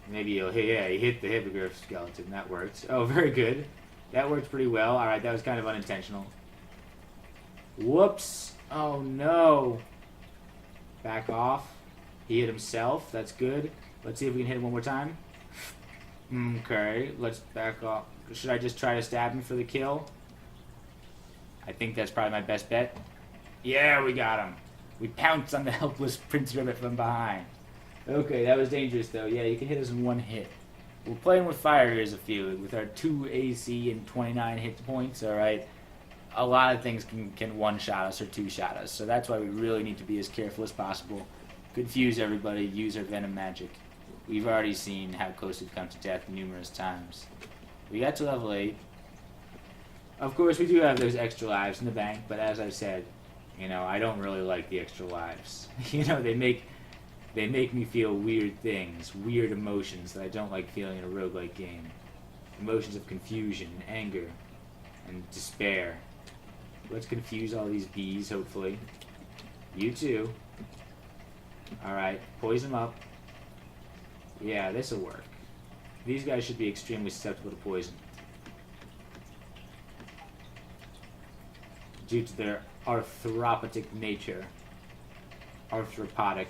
Maybe he'll he hit the hippogriff skeleton. That worked. Oh, very good. That worked pretty well. Alright, that was kind of unintentional. Whoops. Oh, no. Back off. He hit himself. That's good. Let's see if we can hit him one more time. Okay, let's back off. Should I just try to stab him for the kill? I think that's probably my best bet. Yeah, we got him. We pounced on the helpless Prince Ribbit from behind. Okay, that was dangerous, though. Yeah, you can hit us in 1 hit. We're playing with fire here as a field, with our 2 AC and 29 hit points, alright? A lot of things can one-shot us or two-shot us, so that's why we really need to be as careful as possible. Confuse everybody, use our venom magic. We've already seen how close we've come to death numerous times. We got to level 8. Of course, we do have those extra lives in the bank, but as I said, you know, I don't really like the extra lives. You know, they make me feel weird things, weird emotions that I don't like feeling in a roguelike game. Emotions of confusion, anger, and despair. Let's confuse all these bees, hopefully. You too. Alright, poison them up. Yeah, this'll work. These guys should be extremely susceptible to poison. Due to their arthropodic nature. Arthropodic.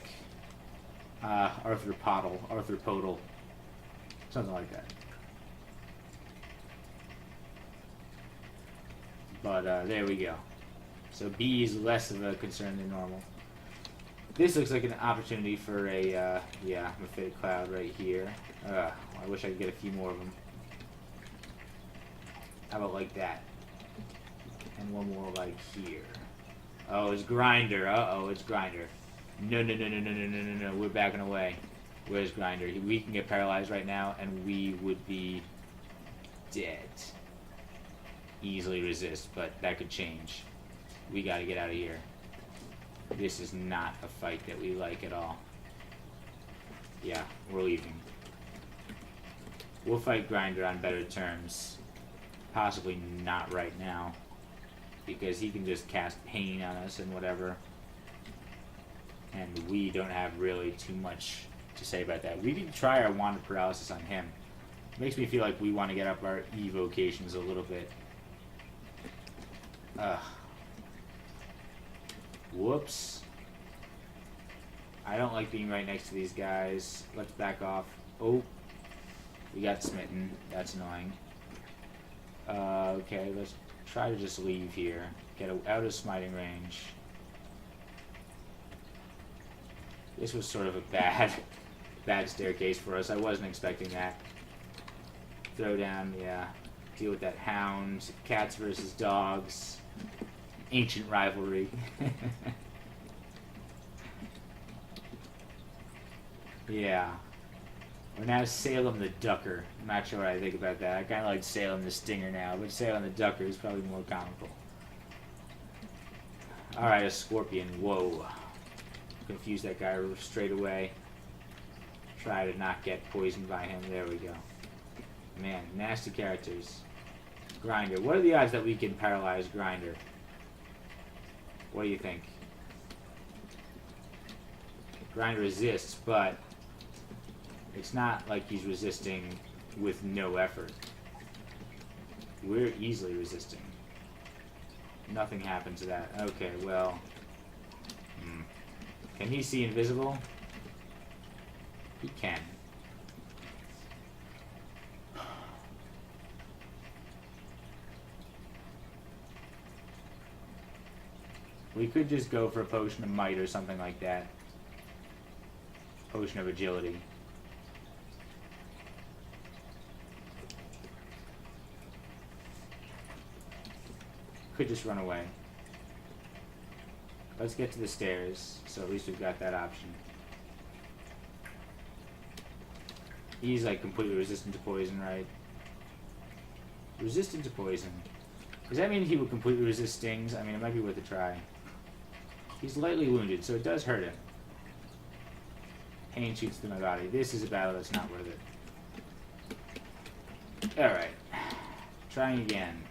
Arthropodal. Something like that. But, there we go. So B is less of a concern than normal. This looks like an opportunity for a, yeah, Mephitic Cloud right here. I wish I could get a few more of them. How about like that? And one more like here. Oh, it's Grinder. Uh-oh, it's Grinder. No, we're backing away. Where's Grinder? We can get paralyzed right now, and we would be dead. Easily resist, but that could change. We gotta get out of here. This is not a fight that we like at all. Yeah, we're leaving. We'll fight Grinder on better terms. Possibly not right now. Because he can just cast pain on us and whatever. And we don't have really too much to say about that. We can try our Wand of Paralysis on him. Makes me feel like we want to get up our evocations a little bit. Whoops. I don't like being right next to these guys. Let's back off. Oh. We got smitten. That's annoying. Okay, let's try to just leave here. Get out of smiting range. This was sort of a bad staircase for us. I wasn't expecting that. Throw down, yeah. Deal with that hound. Cats versus dogs. Ancient rivalry. Yeah. We're now Salem the Ducker. I'm not sure what I think about that. I kind of like Salem the Stinger now, but Salem the Ducker is probably more comical. Alright, a scorpion. Whoa. Confuse that guy straight away. Try to not get poisoned by him. There we go. Man, nasty characters. Grinder. What are the odds that we can paralyze Grinder? What do you think? Grinder resists, but it's not like he's resisting with no effort. We're easily resisting. Nothing happened to that. Okay, well... Can he see invisible? He can. We could just go for a potion of might or something like that. Potion of agility. Could just run away. Let's get to the stairs, so at least we've got that option. He's like completely resistant to poison, right? Resistant to poison. Does that mean he will completely resist stings? I mean, it might be worth a try. He's lightly wounded, so it does hurt him. Pain shoots through my body. This is a battle that's not worth it. Alright. Trying again.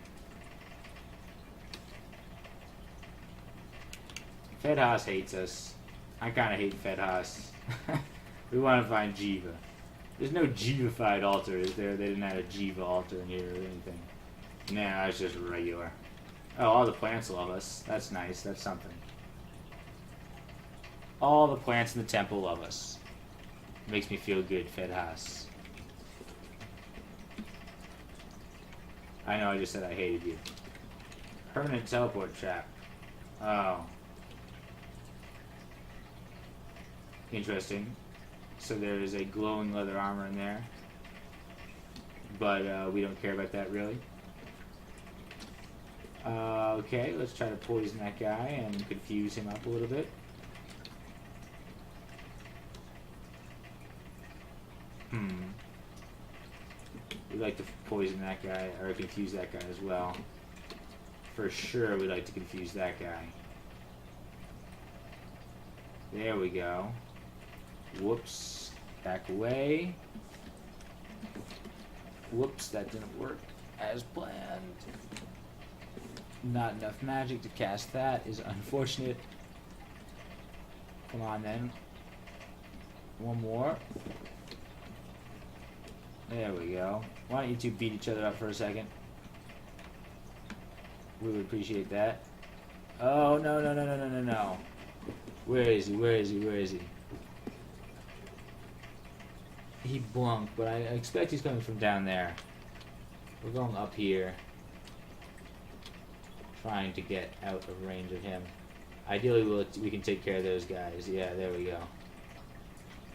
Fed Haas hates us. I kind of hate Fed Haas. We want to find Jiva. There's no Jiva-fied altar, is there? They didn't add a Jiva altar in here or anything. Nah, it's just regular. Oh, all the plants love us. That's nice. That's something. All the plants in the temple love us. Makes me feel good, Fed Haas. I know I just said I hated you. Permanent teleport trap. Oh. Interesting. So there is a glowing leather armor in there. But we don't care about that really. Okay, let's try to poison that guy and confuse him up a little bit. We'd like to poison that guy, or confuse that guy as well. For sure, we'd like to confuse that guy. There we go. Whoops. Back away. Whoops, that didn't work as planned. Not enough magic to cast that is unfortunate. Come on then. One more. There we go. Why don't you two beat each other up for a second? We would appreciate that. Oh, no, no, no, no, no, no, no. Where is he? Where is he? Where is he? He blunked, but I expect he's coming from down there. We're going up here. Trying to get out of range of him. Ideally, we can take care of those guys. Yeah, there we go.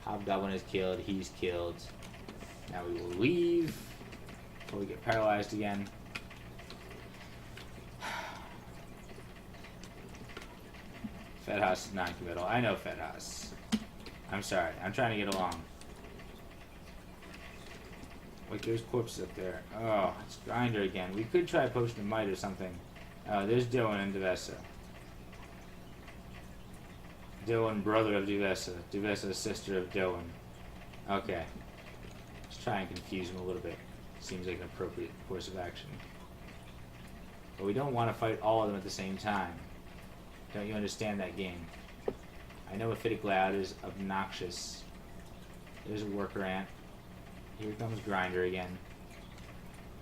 Hobgoblin is killed. He's killed. Now we will leave before we get paralyzed again. Fed Haas is non-committal. I know Fed Haas. I'm sorry. I'm trying to get along. Wait, there's corpses up there. Oh, it's Grinder again. We could try a potion of might or something. Oh, there's Doan and Devessa. Doan, brother of Devessa. Devessa, sister of Doan. Okay. Let's try and confuse him a little bit. Seems like an appropriate course of action. But we don't want to fight all of them at the same time. Don't you understand that game? I know Amphitic Loud is obnoxious. There's a worker ant. Here comes Grinder again.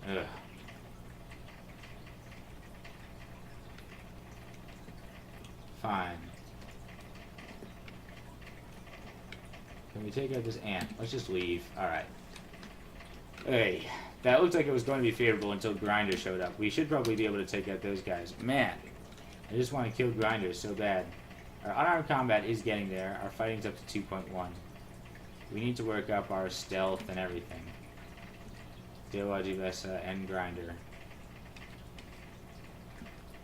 Ugh. Fine. Can we take out this ant? Let's just leave. Alright. Hey, that looked like it was going to be favorable until Grinder showed up. We should probably be able to take out those guys. Man, I just want to kill Grinder so bad. Our unarmed combat is getting there. Our fighting's up to 2.1. We need to work up our stealth and everything. Dewa, Divesa, and Grinder.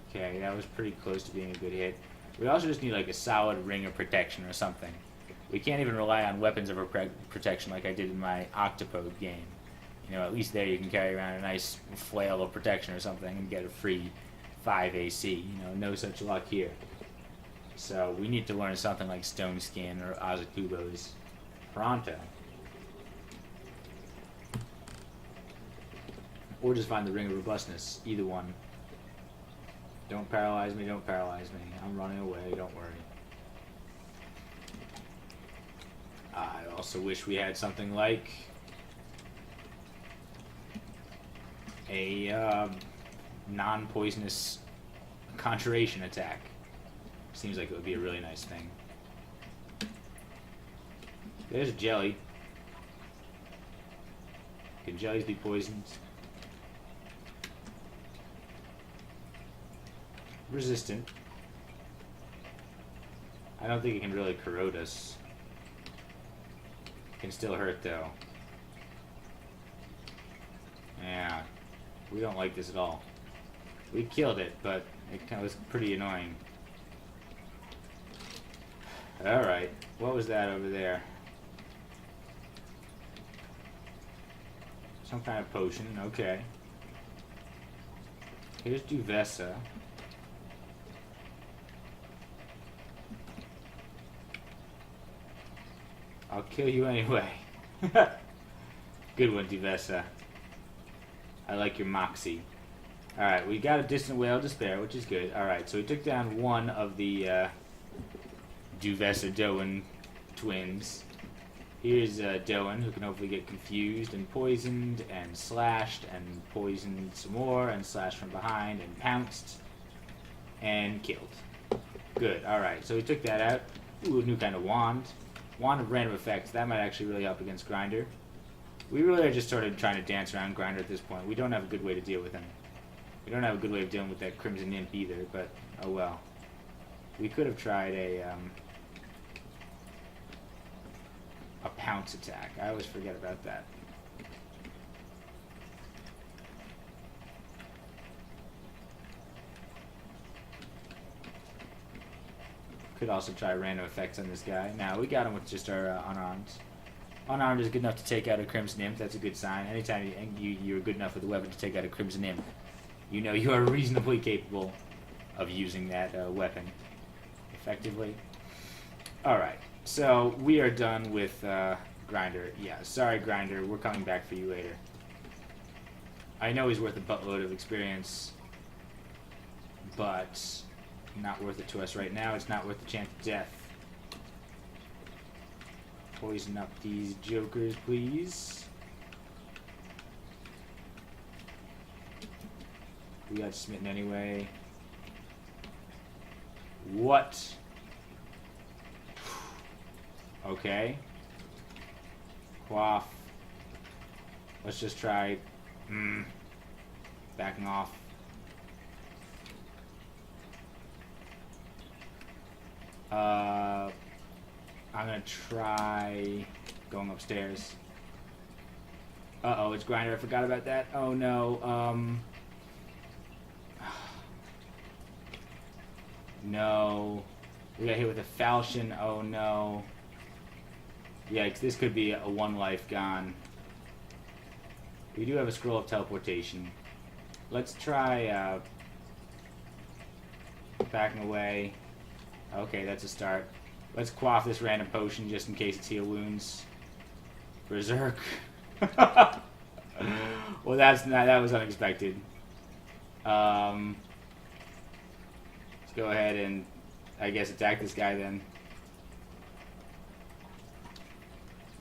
Okay, that was pretty close to being a good hit. We also just need like a solid ring of protection or something. We can't even rely on weapons of protection like I did in my Octopode game. You know, at least there you can carry around a nice flail of protection or something and get a free 5 AC. You know, no such luck here. So we need to learn something like Stone Skin or Azakubo's pronto. Or just find the Ring of Robustness. Either one. Don't paralyze me, don't paralyze me. I'm running away, don't worry. I also wish we had something like a non-poisonous conjuration attack. Seems like it would be a really nice thing. There's a jelly. Can jellies be poisoned? Resistant. I don't think it can really corrode us. Can still hurt though. Yeah, we don't like this at all. We killed it, but it kind of was pretty annoying. Alright, what was that over there? Some kind of potion, okay. Here's Duvessa. I'll kill you anyway. Good one, Duvessa. I like your moxie. Alright, we got a Distant Wail of Despair, which is good. Alright, so we took down one of the Duvessa Doan twins. Here's Doan, who can hopefully get confused and poisoned and slashed and poisoned some more and slashed from behind and pounced and killed. Good, alright, so we took that out. Ooh, a new kind of wand. Wand of Random Effects, that might actually really help against Grinder. We really are just sort of trying to dance around Grinder at this point. We don't have a good way to deal with him. We don't have a good way of dealing with that Crimson Imp either, but oh well. We could have tried a pounce attack. I always forget about that. Could also try random effects on this guy. Now, we got him with just our unarmed. Unarmed is good enough to take out a Crimson Imp. That's a good sign. Anytime you're good enough with a weapon to take out a Crimson Imp, you know you are reasonably capable of using that weapon effectively. Alright, so we are done with Grinder. Yeah, sorry Grinder, we're coming back for you later. I know he's worth a buttload of experience, but not worth it to us right now. It's not worth the chance of death. Poison up these jokers, please. We got smitten anyway. What? Okay. Quaff. Let's just try backing off. I'm gonna try going upstairs. Uh-oh, it's Grinder. I forgot about that. Oh no. No. We got hit with a falchion. Oh no. Yikes, this could be a one life gone. We do have a scroll of teleportation. Let's try backing away. Okay, that's a start. Let's quaff this random potion just in case it's heal wounds. Berserk. Well, that was unexpected. Let's go ahead and, I guess, attack this guy then.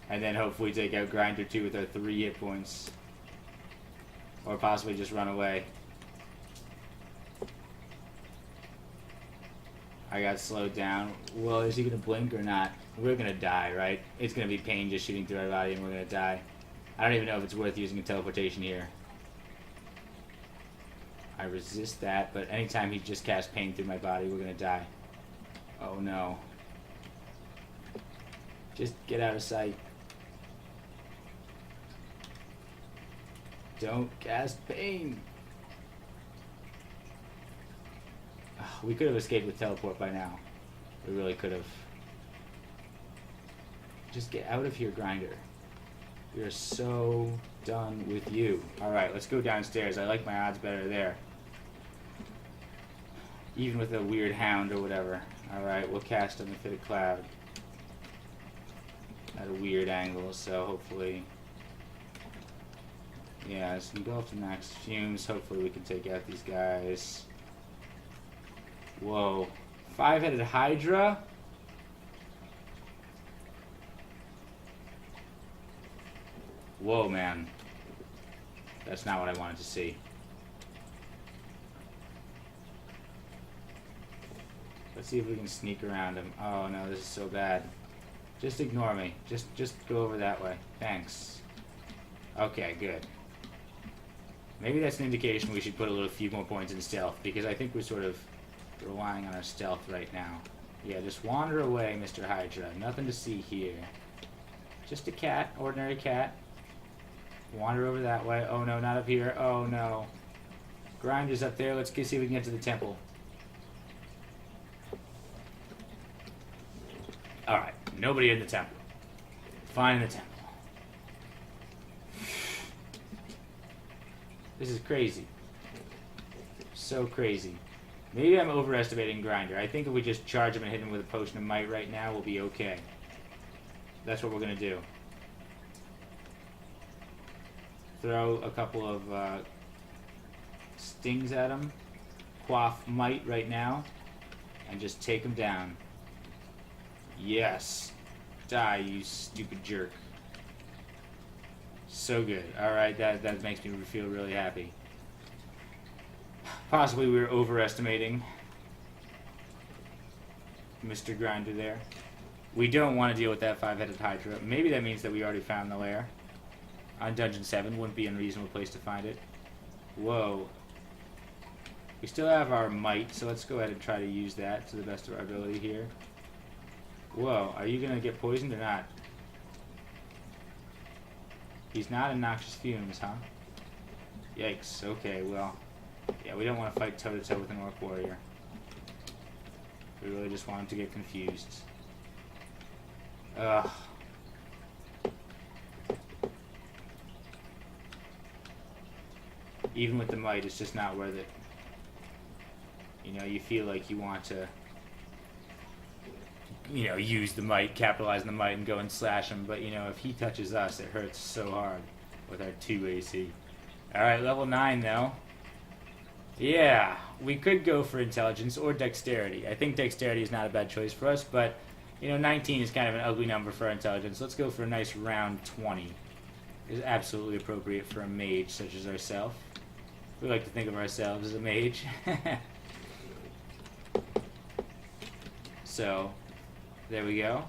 And then hopefully take out Grinder 2 with our 3 hit points. Or possibly just run away. I got slowed down. Well, is he going to blink or not? We're going to die, right? It's going to be pain just shooting through our body and we're going to die. I don't even know if it's worth using a teleportation here. I resist that, but anytime he just casts pain through my body, we're going to die. Oh no. Just get out of sight. Don't cast pain. We could have escaped with teleport by now. We really could have. Just get out of here, Grinder. We are so done with you. Alright, let's go downstairs. I like my odds better there. Even with a weird hound or whatever. Alright, we'll cast on the Fitted Cloud. At a weird angle, so hopefully... Yeah, so we go up to max fumes. Hopefully we can take out these guys. Whoa. 5-headed Hydra? Whoa, man. That's not what I wanted to see. Let's see if we can sneak around him. Oh no, this is so bad. Just ignore me. Just go over that way. Thanks. Okay, good. Maybe that's an indication we should put a few more points in stealth, because I think we're sort of relying on our stealth right now. Yeah, just wander away, Mr. Hydra. Nothing to see here. Just a cat, ordinary cat. Wander over that way. Oh no, not up here. Oh no. Grinder's up there. Let's see if we can get to the temple. Alright, nobody in the temple. Fine in the temple. This is crazy. So crazy. Maybe I'm overestimating Grinder. I think if we just charge him and hit him with a Potion of Might right now, we'll be okay. That's what we're going to do. Throw a couple of stings at him. Quaff Might right now. And just take him down. Yes. Die, you stupid jerk. So good. Alright, that makes me feel really happy. Possibly we were overestimating Mr. Grinder there. We don't want to deal with that 5-headed Hydra. Maybe that means that we already found the lair. On Dungeon 7, wouldn't be an unreasonable place to find it. Whoa. We still have our might, so let's go ahead and try to use that to the best of our ability here. Whoa, are you going to get poisoned or not? He's not in noxious fumes, huh? Yikes, okay, well... Yeah, we don't want to fight toe-to-toe with an Orc Warrior. We really just want him to get confused. Ugh. Even with the might, it's just not worth it. You know, you feel like you want to... You know, use the might, capitalize on the might, and go and slash him. But, you know, if he touches us, it hurts so hard with our 2 AC. Alright, level 9, though. Yeah, we could go for intelligence or dexterity. I think dexterity is not a bad choice for us, but, you know, 19 is kind of an ugly number for intelligence. Let's go for a nice round 20. It's absolutely appropriate for a mage such as ourselves. We like to think of ourselves as a mage. So, there we go.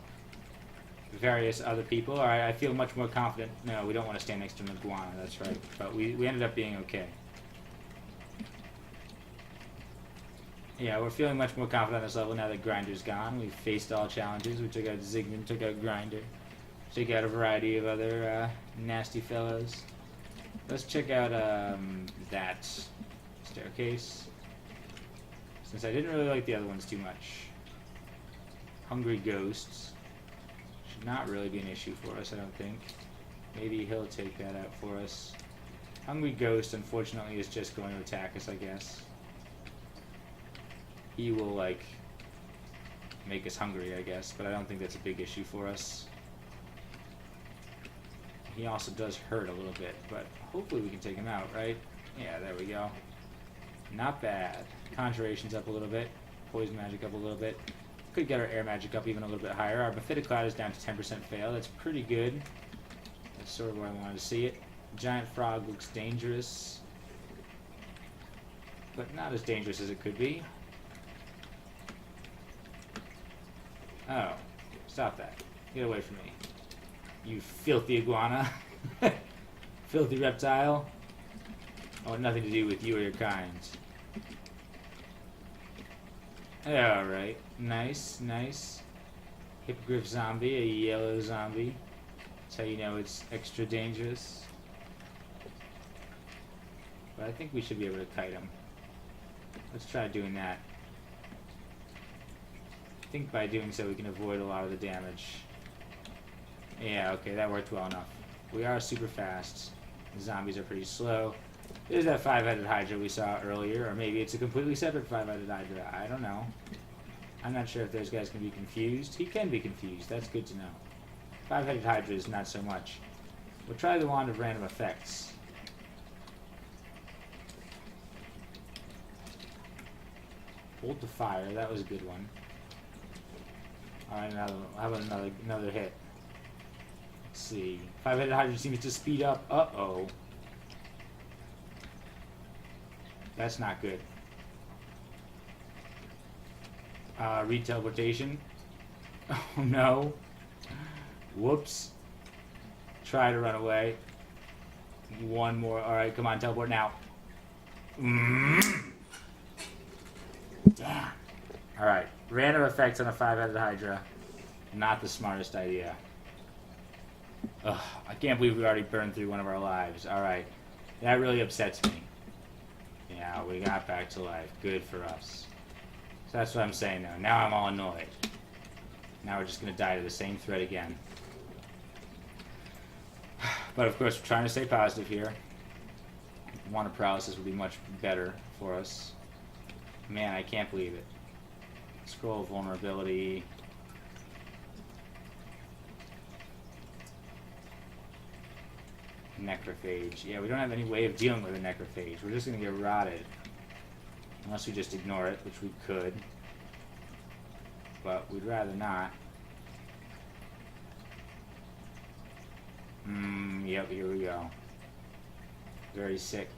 Various other people. Alright, I feel much more confident. No, we don't want to stand next to an iguana, that's right. But we ended up being okay. Yeah, we're feeling much more confident on this level now that Grinder's gone. We've faced all challenges. We took out Zigman, took out Grinder. Took out a variety of other nasty fellows. Let's check out that staircase. Since I didn't really like the other ones too much. Hungry Ghosts. Should not really be an issue for us, I don't think. Maybe he'll take that out for us. Hungry Ghost, unfortunately, is just going to attack us, I guess. He will, like, make us hungry, I guess, but I don't think that's a big issue for us. He also does hurt a little bit, but hopefully we can take him out, right? Yeah, there we go. Not bad. Conjuration's up a little bit. Poison magic up a little bit. Could get our air magic up even a little bit higher. Our Mephitic Cloud is down to 10% fail. That's pretty good. That's sort of where I wanted to see it. Giant Frog looks dangerous, but not as dangerous as it could be. Oh, stop that. Get away from me. You filthy iguana. Filthy reptile. I want nothing to do with you or your kind. Alright. Nice, nice. Hippogriff zombie, a yellow zombie. That's how you know it's extra dangerous. but I think we should be able to kite him. Let's try doing that. I think by doing so we can avoid a lot of the damage. Yeah, okay, that worked well enough. We are super fast. The zombies are pretty slow. There's that 5-headed Hydra we saw earlier, or maybe it's a completely separate 5-headed Hydra. I don't know. I'm not sure if those guys can be confused. He can be confused. That's good to know. 5-headed Hydra is not so much. We'll try the Wand of Random Effects. Hold the fire. That was a good one. Alright, how about another hit? Let's see. 5-headed Hydra seems to speed up. Uh-oh. That's not good. Reteleportation. Oh no. Whoops. Try to run away. One more. Alright, come on, teleport now. Damn. Alright. Random effects on a 5-headed Hydra. Not the smartest idea. Ugh, I can't believe we already burned through one of our lives. Alright. That really upsets me. Yeah, we got back to life. Good for us. So that's what I'm saying now. Now I'm all annoyed. Now we're just going to die to the same threat again. But of course, we're trying to stay positive here. Water paralysis would be much better for us. Man, I can't believe it. Scroll vulnerability. Necrophage. Yeah, we don't have any way of dealing with a necrophage. We're just going to get rotted. Unless we just ignore it, which we could. But we'd rather not. Yep, here we go. Very sick.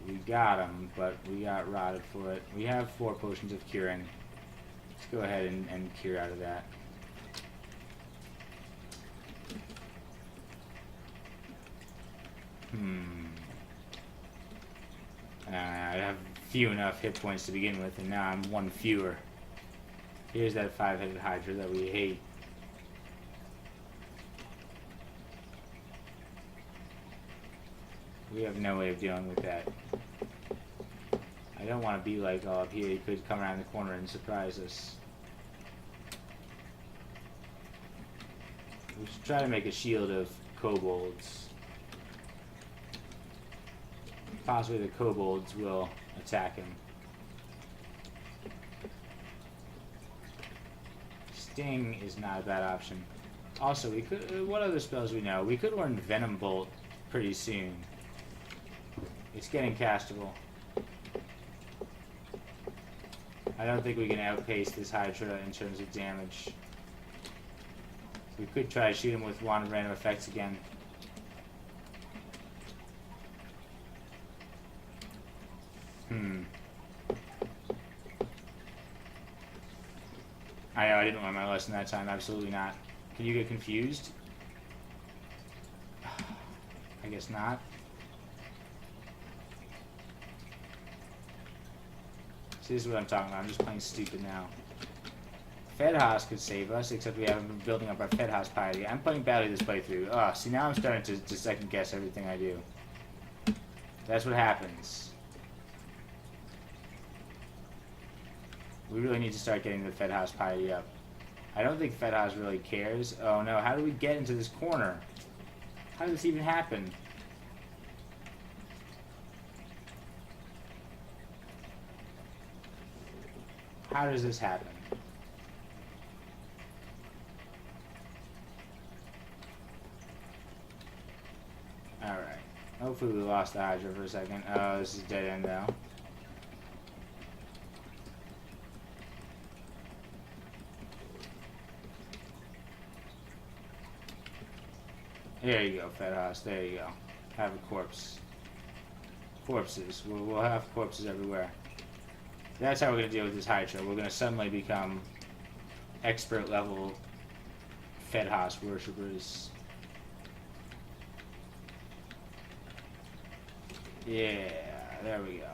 We got him, but we got rotted for it. We have 4 potions of curing. Let's go ahead and cure out of that. I have few enough hit points to begin with, and now I'm 1 fewer. Here's that 5-headed Hydra that we hate. We have no way of dealing with that. I don't want to be like all up here. He could come around the corner and surprise us. We should try to make a shield of kobolds. Possibly the kobolds will attack him. Sting is not a bad option. Also, we could. What other spells we know? We could learn Venom Bolt pretty soon. It's getting castable. I don't think we can outpace this Hydra in terms of damage. We could try to shoot him with Wand of Random Effects again. I know, I didn't learn my lesson that time. Absolutely not. Can you get confused? I guess not. See, this is what I'm talking about. I'm just playing stupid now. FedHaus could save us, except we haven't been building up our FedHaus piety. I'm playing badly this playthrough. Oh, see, now I'm starting to second guess everything I do. That's what happens. We really need to start getting the FedHaus piety up. I don't think FedHaus really cares. Oh no, how do we get into this corner? How did this even happen? How does this happen? Alright. Hopefully we lost the Hydra for a second. Oh, this is dead end though. There you go, FedHaus. There you go. Have a corpse. Corpses. We'll have corpses everywhere. That's how we're going to deal with this Hydra. We're going to suddenly become expert level FedHaus worshippers. Yeah, there we go.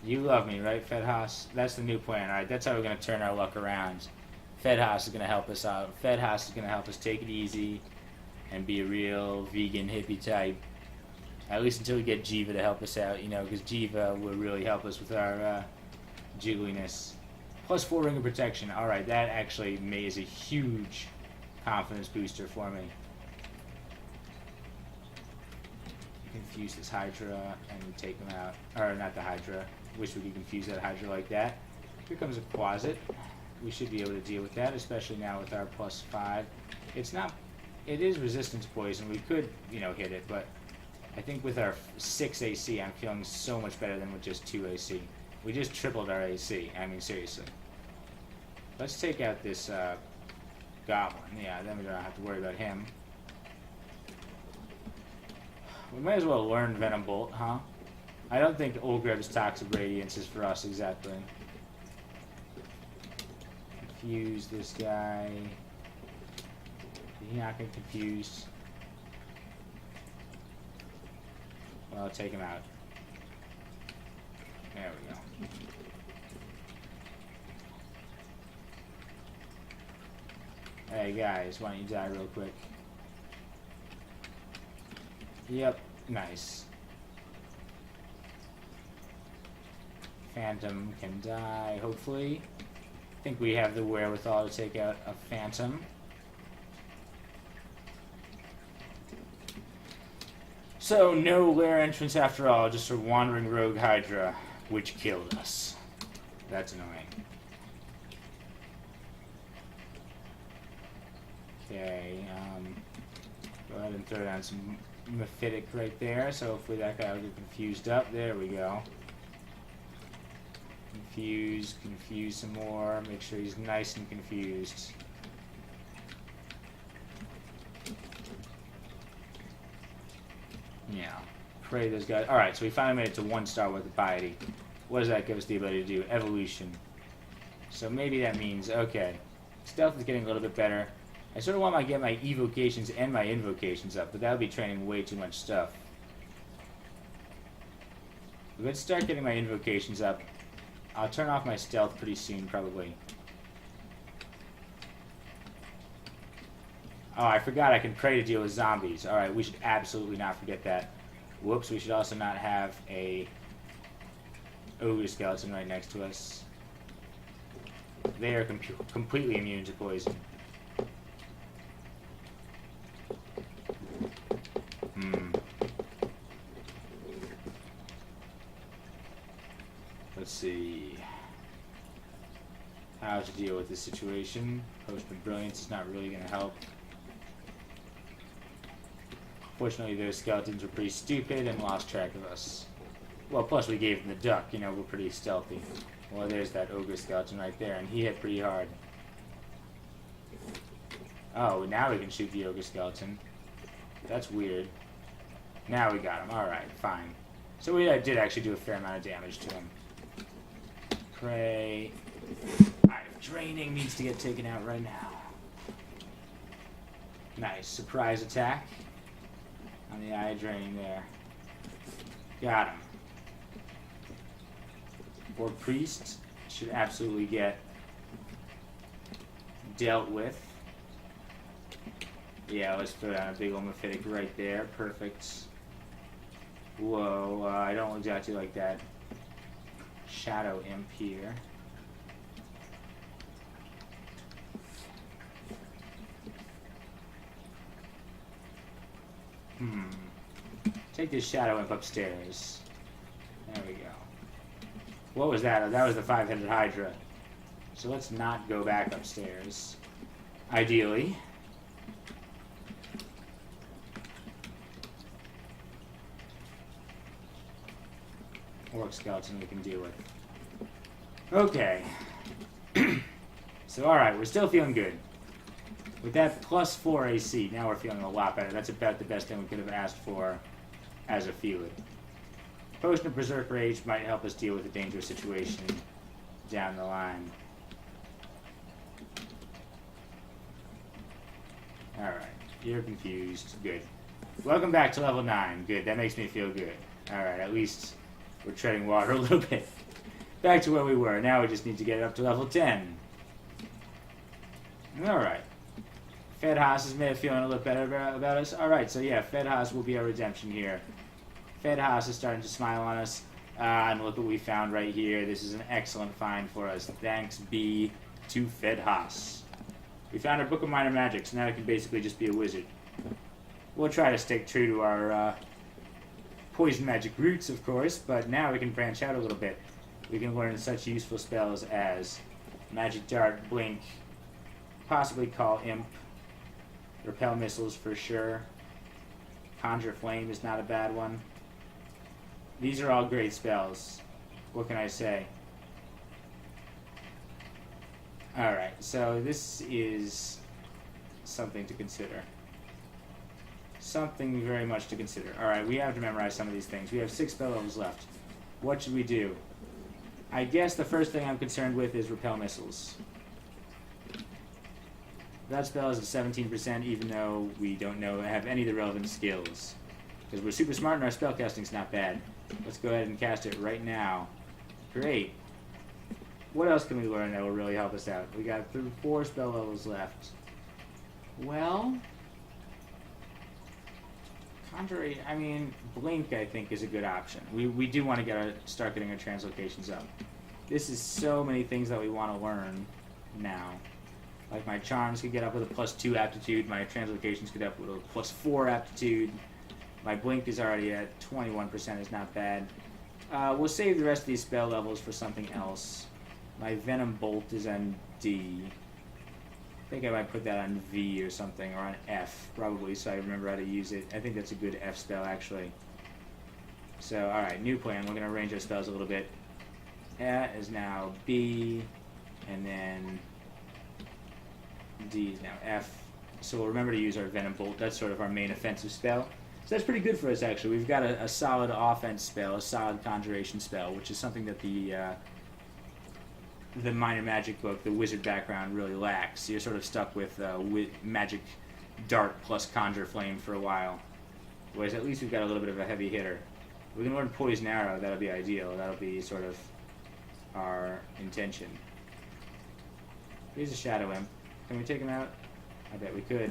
You love me, right, FedHaus? That's the new plan, alright? That's how we're going to turn our luck around. FedHaus is going to help us out. FedHaus is going to help us take it easy and be a real vegan hippie type. At least until we get Jiva to help us out, you know, because Jiva will really help us with our jiggliness. Plus 4 ring of protection. Alright, that actually is a huge confidence booster for me. Confuse this Hydra and take them out. Or not the Hydra. Wish we could confuse that Hydra like that. Here comes a Quasit. We should be able to deal with that, especially now with our plus 5. It's not... It is resistant to poison. We could, you know, hit it, but I think with our 6 AC, I'm feeling so much better than with just 2 AC. We just tripled our AC. I mean, seriously. Let's take out this Goblin. Yeah, then we don't have to worry about him. We might as well learn Venom Bolt, huh? I don't think Olgreb's Toxic Radiance is for us exactly. Confuse this guy. Did he not get confused? Well, I'll take him out. There we go. Hey guys, why don't you die real quick? Yep, nice. Phantom can die, hopefully. I think we have the wherewithal to take out a Phantom. So, no lair entrance after all, just a wandering rogue Hydra, which killed us. That's annoying. Okay, go ahead and throw down some Mephitic right there, so hopefully that guy will get confused up. There we go. Confuse some more, make sure he's nice and confused. Yeah, pray those guys. Alright, so we finally made it to 1 star with the piety. What does that give us the ability to do? Evolution. So maybe that means, okay, stealth is getting a little bit better. I sort of want to get my evocations and my invocations up, but that would be training way too much stuff. Let's start getting my invocations up. I'll turn off my stealth pretty soon, probably. Oh, I forgot I can pray to deal with zombies. Alright, we should absolutely not forget that. Whoops, we should also not have a ogre skeleton right next to us. They are completely immune to poison. Let's see how to deal with this situation. Potion of Brilliance is not really going to help. Fortunately, those skeletons were pretty stupid and lost track of us. Well, plus we gave them the duck, you know, we're pretty stealthy. Well, there's that ogre skeleton right there, and he hit pretty hard. Oh, now we can shoot the ogre skeleton. That's weird. Now we got him. Alright, fine. So we did actually do a fair amount of damage to him. Pray. Alright, draining needs to get taken out right now. Nice. Surprise attack on the eye draining there. Got him. Or priest should absolutely get dealt with. Yeah, let's throw down a big old Mephitic right there. Perfect. Whoa, I don't exactly like that shadow imp here. Take this shadow imp upstairs. There we go. What was that? That was the 5-headed Hydra. So let's not go back upstairs. Ideally. Orc skeleton we can deal with. Okay. So alright, we're still feeling good. With that plus 4 AC, now we're feeling a lot better. That's about the best thing we could have asked for as a feeling. Potion of Berserk Rage might help us deal with a dangerous situation down the line. Alright, you're confused. Good. Welcome back to level 9. Good, that makes me feel good. Alright, at least we're treading water a little bit. Back to where we were. Now we just need to get it up to level 10. Alright. Fed Haas has made it feeling a little better about us. Alright, so yeah, Fed Haas will be our redemption here. FedHaas is starting to smile on us. And look what we found right here. This is an excellent find for us. Thanks be to FedHaas. We found our Book of Minor Magic, so now we can basically just be a wizard. We'll try to stick true to our poison magic roots, of course, but now we can branch out a little bit. We can learn such useful spells as Magic Dart, Blink, possibly Call Imp, Repel Missiles for sure. Conjure Flame is not a bad one. These are all great spells. What can I say? Alright, so this is something to consider. Something very much to consider. Alright, we have to memorize some of these things. We have 6 spell levels left. What should we do? I guess the first thing I'm concerned with is Repel Missiles. That spell is at 17%, even though we don't have any of the relevant skills. Because we're super smart and our spellcasting's not bad. Let's go ahead and cast it right now. Great. What else can we learn that will really help us out? We got 4 spell levels left. Well, Blink I think is a good option. We do want to start getting our translocations up. This is so many things that we want to learn now. Like my charms could get up with a +2 aptitude, my translocations could get up with a +4 aptitude. My Blink is already at 21%, is not bad. We'll save the rest of these spell levels for something else. My Venom Bolt is on D. I think I might put that on V or something, or on F, probably, so I remember how to use it. I think that's a good F spell, actually. So, alright, new plan. We're going to arrange our spells a little bit. That is now B, and then D is now F. So we'll remember to use our Venom Bolt. That's sort of our main offensive spell. So that's pretty good for us, actually. We've got a solid offense spell, a solid conjuration spell, which is something that the Minor Magic book, the wizard background, really lacks. You're sort of stuck with Magic Dart plus Conjure Flame for a while. Whereas at least we've got a little bit of a heavy hitter. We can learn Poison Arrow. That'll be ideal. That'll be sort of our intention. Here's a Shadow Imp. Can we take him out? I bet we could.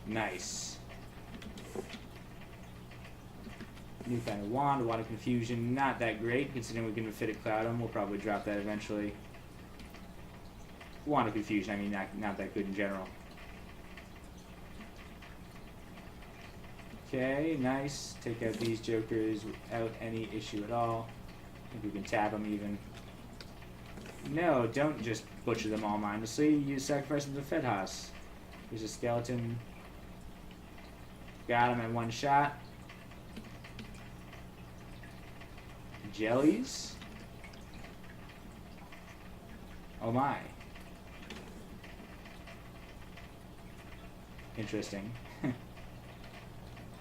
Nice. New kind of wand, a lot of confusion. Not that great, considering we can Mephitic Cloud him. We'll probably drop that eventually. Wand of confusion, I mean, not that good in general. Okay, nice. Take out these jokers without any issue at all. I think we can tap them even. No, don't just butcher them all mindlessly. You sacrifice them to FedHaas. Here's a skeleton. Got him in one shot. Jellies? Oh my. Interesting.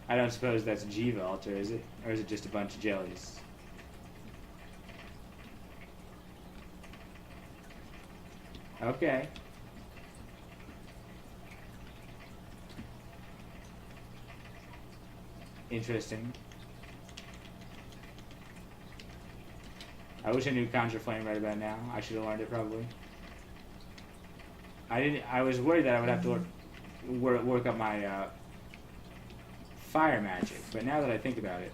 I don't suppose that's G-Vault, or is it? Or is it just a bunch of jellies? Okay. Interesting. I wish I knew Conjure Flame right about now. I should have learned it probably. I was worried that I would have to work up my fire magic, but now that I think about it,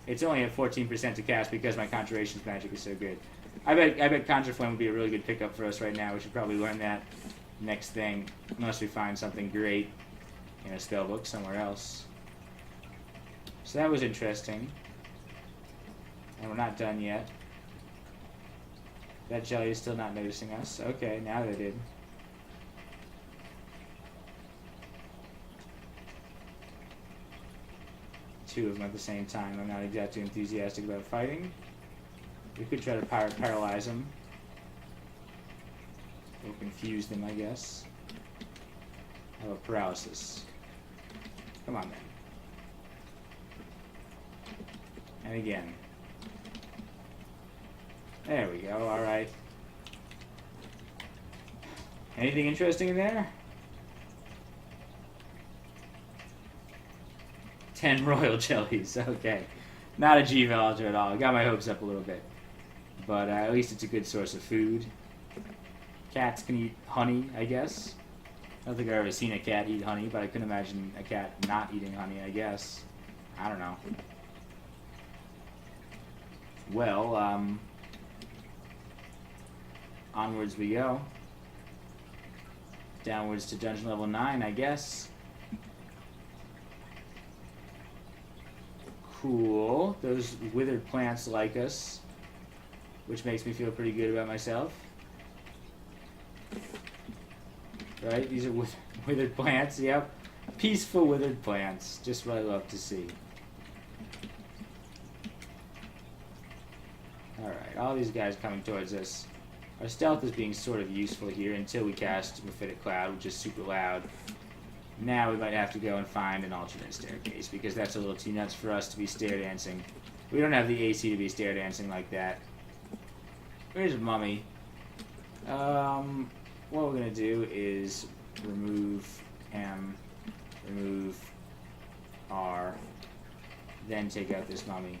it's only at 14% to cast because my Conjurations magic is so good. I bet Conjure Flame would be a really good pickup for us right now. We should probably learn that next thing, unless we find something great in a spellbook somewhere else. So that was interesting. And we're not done yet. That jelly is still not noticing us. Okay, now they did. Two of them at the same time. I'm not exactly enthusiastic about fighting. We could try to paralyze them. Or confuse them, I guess. How about paralysis? Come on, then. And again. There we go, alright. Anything interesting in there? 10 royal jellies, okay. Not a G-Vaulter at all. Got my hopes up a little bit. But at least it's a good source of food. Cats can eat honey, I guess. I don't think I've ever seen a cat eat honey, but I couldn't imagine a cat not eating honey, I guess. I don't know. Well, onwards we go. Downwards to dungeon level 9, I guess. Cool. Those withered plants like us, which makes me feel pretty good about myself. Right? These are withered plants, yep. Peaceful withered plants. Just what I love to see. Alright, all these guys coming towards us. Our stealth is being sort of useful here until we cast Mephitic Cloud, which is super loud. Now we might have to go and find an alternate staircase, because that's a little too nuts for us to be stair dancing. We don't have the AC to be stair dancing like that. Where's a mummy? What we're going to do is remove M, remove R, then take out this mummy.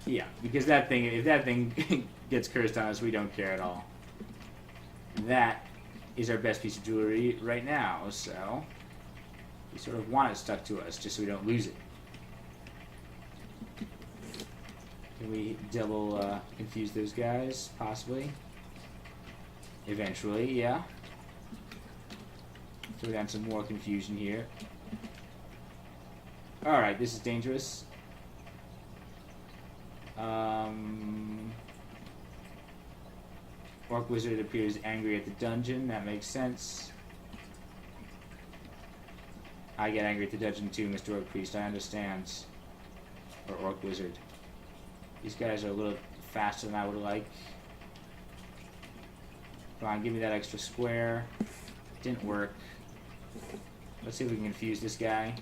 Yeah, because that thing, if that thing gets cursed on us, we don't care at all. That is our best piece of jewelry right now, so we sort of want it stuck to us just so we don't lose it. Can we double confuse those guys? Possibly. Eventually, yeah. Throw down some more confusion here. Alright, this is dangerous. Orc Wizard appears angry at the dungeon. That makes sense. I get angry at the dungeon too, Mr. Orc Priest. I understand. Or Orc Wizard. These guys are a little faster than I would like. Come on, give me that extra square. Didn't work. Let's see if we can confuse this guy.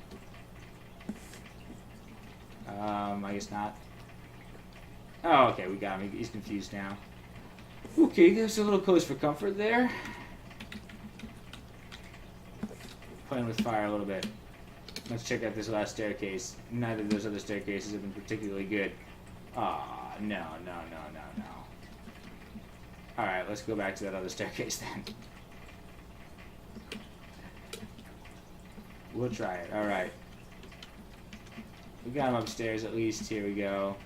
I guess not. Oh, okay, we got him. He's confused now. Okay, that's a little close for comfort there. Playing with fire a little bit. Let's check out this last staircase. Neither of those other staircases have been particularly good. Ah, no. Alright, let's go back to that other staircase then. We'll try it. Alright. We got him upstairs at least. Here we go.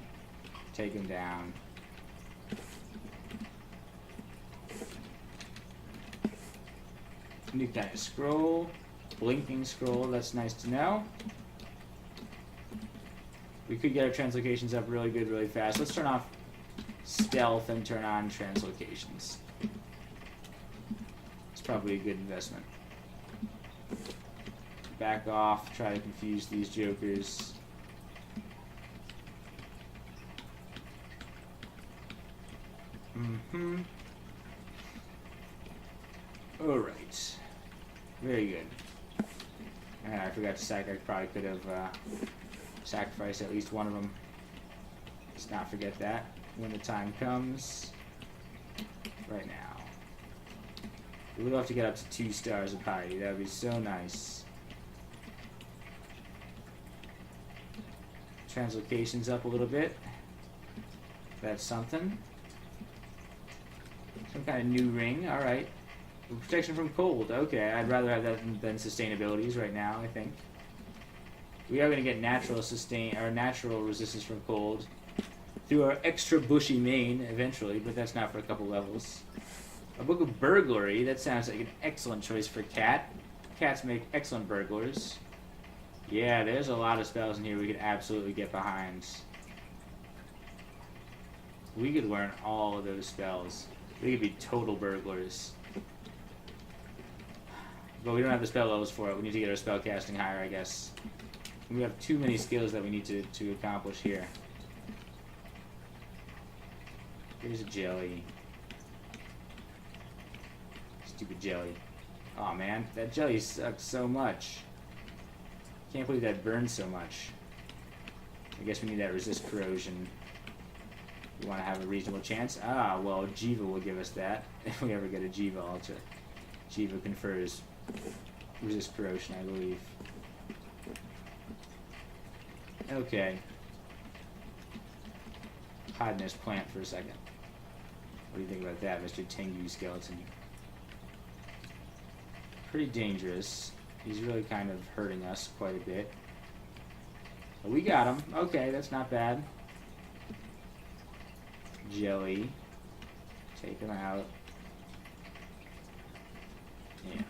Take him down. New kind of scroll. Blinking scroll. That's nice to know. We could get our translocations up really good, really fast. Let's turn off stealth and turn on translocations. It's probably a good investment. Back off. Try to confuse these jokers. Alright. Very good. And I forgot to I probably could have sacrificed at least one of them. Let's not forget that when the time comes. Right now. We would love to get up to 2 stars of piety. That would be so nice. Translocations up a little bit. That's something. Some kind of new ring. Alright. Protection from cold. Okay, I'd rather have that than sustainabilities right now, I think. We are going to get natural natural resistance from cold through our extra bushy mane eventually, but that's not for a couple levels. A book of burglary. That sounds like an excellent choice for cat. Cats make excellent burglars. Yeah, there's a lot of spells in here we could absolutely get behind. We could learn all of those spells. We could be total burglars. But we don't have the spell levels for it. We need to get our spell casting higher, I guess. We have too many skills that we need to accomplish here. Here's a jelly. Stupid jelly. Aw, man. That jelly sucks so much. Can't believe that burns so much. I guess we need that resist corrosion. We want to have a reasonable chance. Ah, well, Jiva will give us that. If we ever get a Jiva altar. Jiva confers resist corrosion, I believe. Okay. Hide in this plant for a second. What do you think about that, Mr. Tengu Skeleton? pretty dangerous. He's really kind of hurting us quite a bit. But we got him. Okay, that's not bad. Jelly. Take him out. Yeah.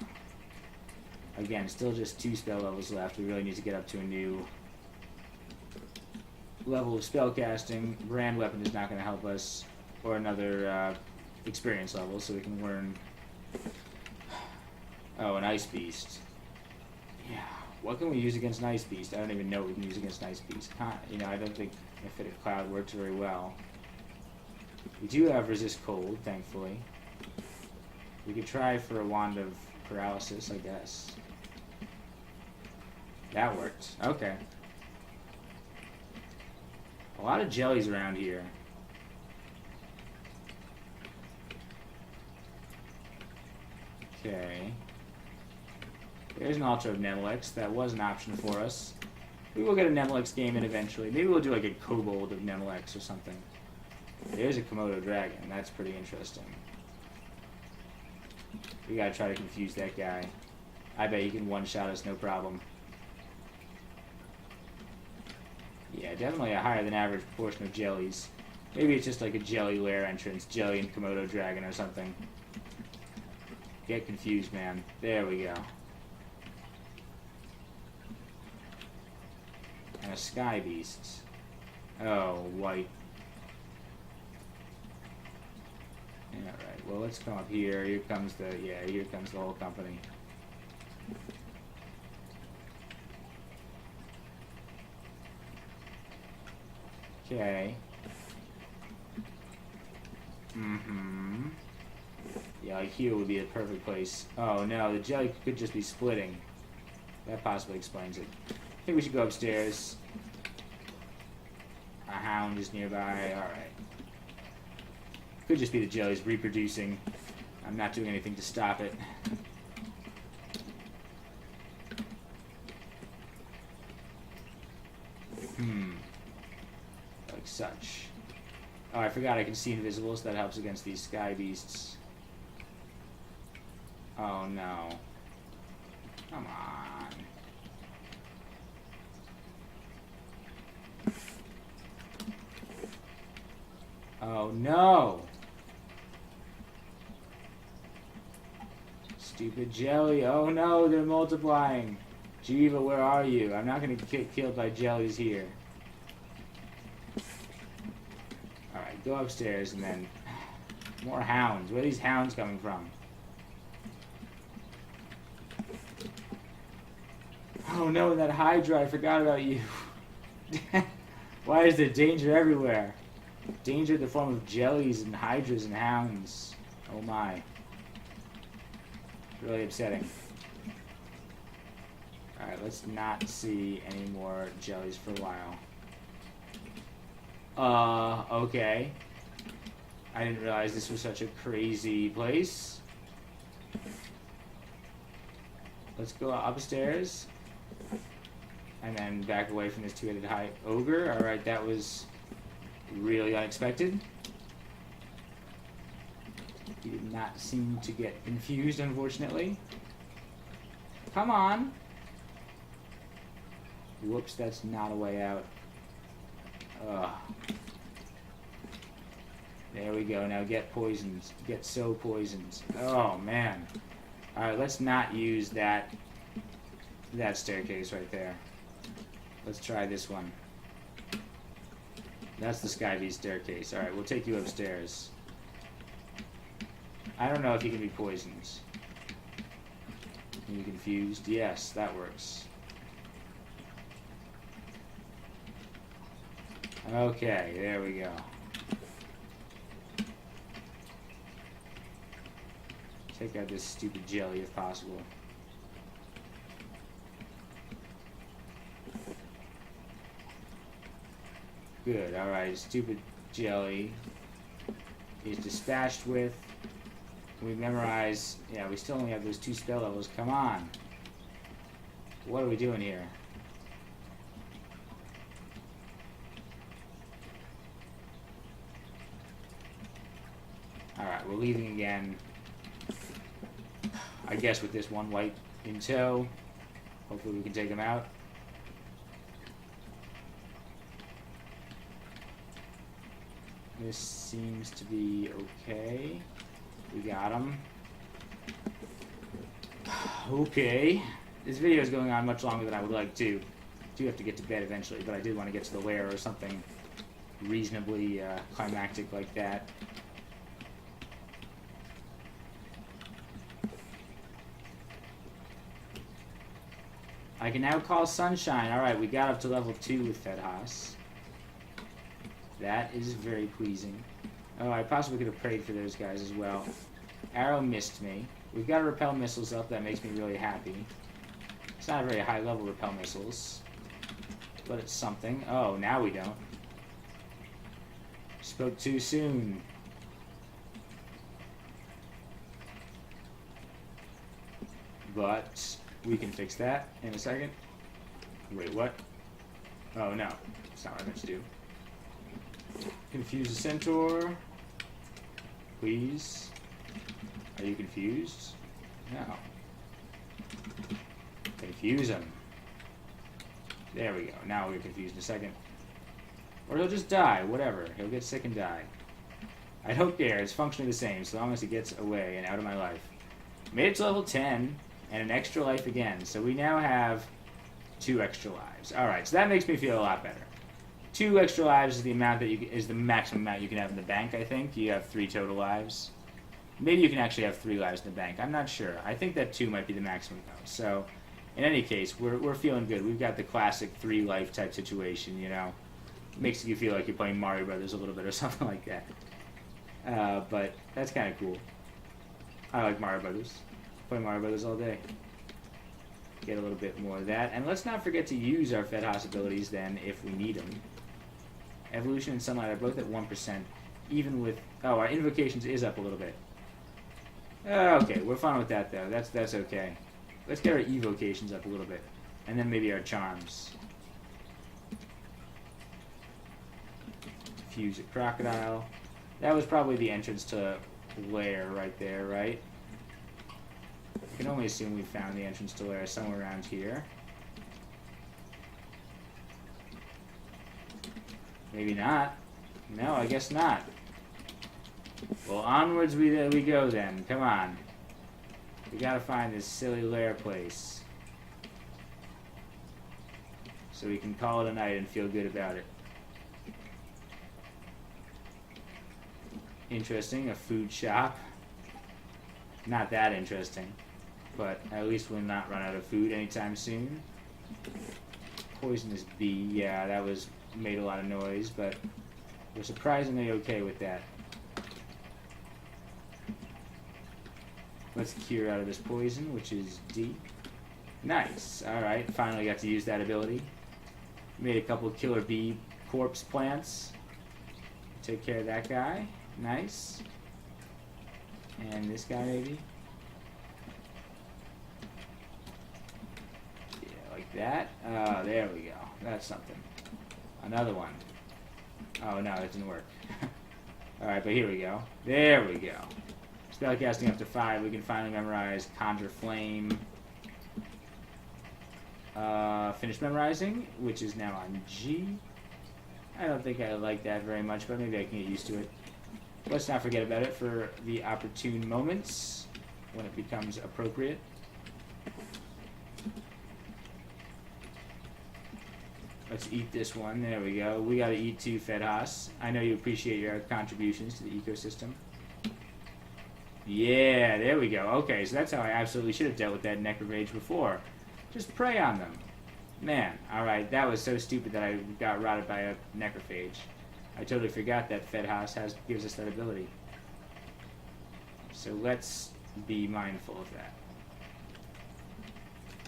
Again, still just 2 spell levels left. We really need to get up to a new level of spell casting. Brand weapon is not going to help us. Or another experience level, so we can learn. Oh, an ice beast. Yeah. What can we use against an ice beast? I don't even know what we can use against an ice beast. You know, I don't think Mephitic Cloud works very well. We do have resist cold, thankfully. We could try for a wand of paralysis, I guess. That worked. Okay. A lot of jellies around here. Okay. There's an Altar of Nemelex. That was an option for us. We will get a Nemelex game in eventually. Maybe we'll do like a Kobold of Nemelex or something. There's a Komodo Dragon. That's pretty interesting. We gotta try to confuse that guy. I bet he can one-shot us no problem. Yeah, definitely a higher than average proportion of jellies. Maybe it's just like a jelly lair entrance, jelly and Komodo Dragon or something. Get confused, man. There we go. And a Sky Beast. Oh, white. Yeah, right. Well, let's come up here. Here comes the, yeah, here comes the whole company. Okay. Mm-hmm. Yeah, like here would be a perfect place. Oh no, the jelly could just be splitting. That possibly explains it. I think we should go upstairs. A hound is nearby. Alright. Could just be the jellies reproducing. I'm not doing anything to stop it. Like such. Oh, I forgot I can see invisible, so that helps against these sky beasts. Oh no. Come on. Oh no! Stupid jelly. Oh no, they're multiplying. Jiva, where are you? I'm not gonna get killed by jellies here. Alright, go upstairs and then... More hounds. Where are these hounds coming from? Oh no, that Hydra, I forgot about you. Why is there danger everywhere? Danger in the form of jellies and hydras and hounds. Oh my. Really upsetting. Alright, let's not see any more jellies for a while. Okay. I didn't realize this was such a crazy place. Let's go upstairs. And then back away from this two-headed high ogre. Alright, that was really unexpected. He did not seem to get confused, unfortunately. Come on! Whoops, that's not a way out. Ugh. There we go. Now get poisoned. Get so poisoned. Oh, man. Alright, let's not use that staircase right there. Let's try this one. That's the Sky Beast staircase. Alright, we'll take you upstairs. I don't know if you can be poisoned. Are you confused? Yes, that works. Okay, there we go. Take out this stupid jelly if possible. Good, alright, stupid jelly is dispatched with. We memorize, yeah, we still only have those 2 spell levels. Come on. What are we doing here? Alright, we're leaving again. I guess with this one white in tow, hopefully we can take him out. This seems to be okay. We got him. Okay. This video is going on much longer than I would like to. I do have to get to bed eventually, but I did want to get to the lair or something reasonably climactic like that. I can now call Sunshine. Alright, we got up to level 2 with FeVM. That is very pleasing. Oh, I possibly could have prayed for those guys as well. Arrow missed me. We've got to repel missiles up. That makes me really happy. It's not a very high level repel missiles, but it's something. Oh, now we don't. Spoke too soon. But we can fix that in a second. Wait, what? Oh, no. That's not what I meant to do. Confuse the centaur. Please. Are you confused? No. Confuse him. There we go. Now we're confused in a second. Or he'll just die. Whatever. He'll get sick and die. I don't care. It's functionally the same, so long as he gets away and out of my life. Made it to level 10, and an extra life again. So we now have 2 extra lives. Alright, so that makes me feel a lot better. 2 extra lives is the amount that is the maximum amount you can have in the bank, I think. You have 3 total lives. Maybe you can actually have 3 lives in the bank. I'm not sure. I think that 2 might be the maximum, though. So, in any case, we're feeling good. We've got the classic 3 life type situation, you know. Makes you feel like you're playing Mario Brothers a little bit or something like that. But that's kind of cool. I like Mario Brothers. Play Mario Brothers all day. Get a little bit more of that. And let's not forget to use our FeVM abilities then if we need them. Evolution and Sunlight are both at 1%. Even with... Oh, our Invocations is up a little bit. Okay, we're fine with that though. That's okay. Let's get our Evocations up a little bit. And then maybe our Charms. Fuse a Crocodile. That was probably the entrance to Lair right there, right? I can only assume we found the entrance to Lair somewhere around here. Maybe not. No, I guess not. Well, onwards we go then. Come on. We gotta find this silly lair place. So we can call it a night and feel good about it. Interesting, a food shop. Not that interesting. But at least we'll not run out of food anytime soon. Poisonous bee, yeah, that made a lot of noise, but we're surprisingly okay with that. Let's cure out of this poison, which is D. Nice. Alright, finally got to use that ability. Made a couple of killer bee corpse plants. Take care of that guy. Nice. And this guy, maybe? Yeah, like that. Oh, there we go. That's something. Another one. Oh, no, it didn't work. Alright, but here we go. There we go. Spellcasting up to 5, we can finally memorize Conjure Flame. Finish memorizing, which is now on G. I don't think I like that very much, but maybe I can get used to it. Let's not forget about it for the opportune moments when it becomes appropriate. Let's eat this one. There we go. We gotta eat too, FeVM. I know you appreciate your contributions to the ecosystem. Yeah, there we go. Okay, so that's how I absolutely should have dealt with that Necrovage before. Just prey on them. Man, alright, that was so stupid that I got rotted by a Necrophage. I totally forgot that FeVM gives us that ability. So let's be mindful of that.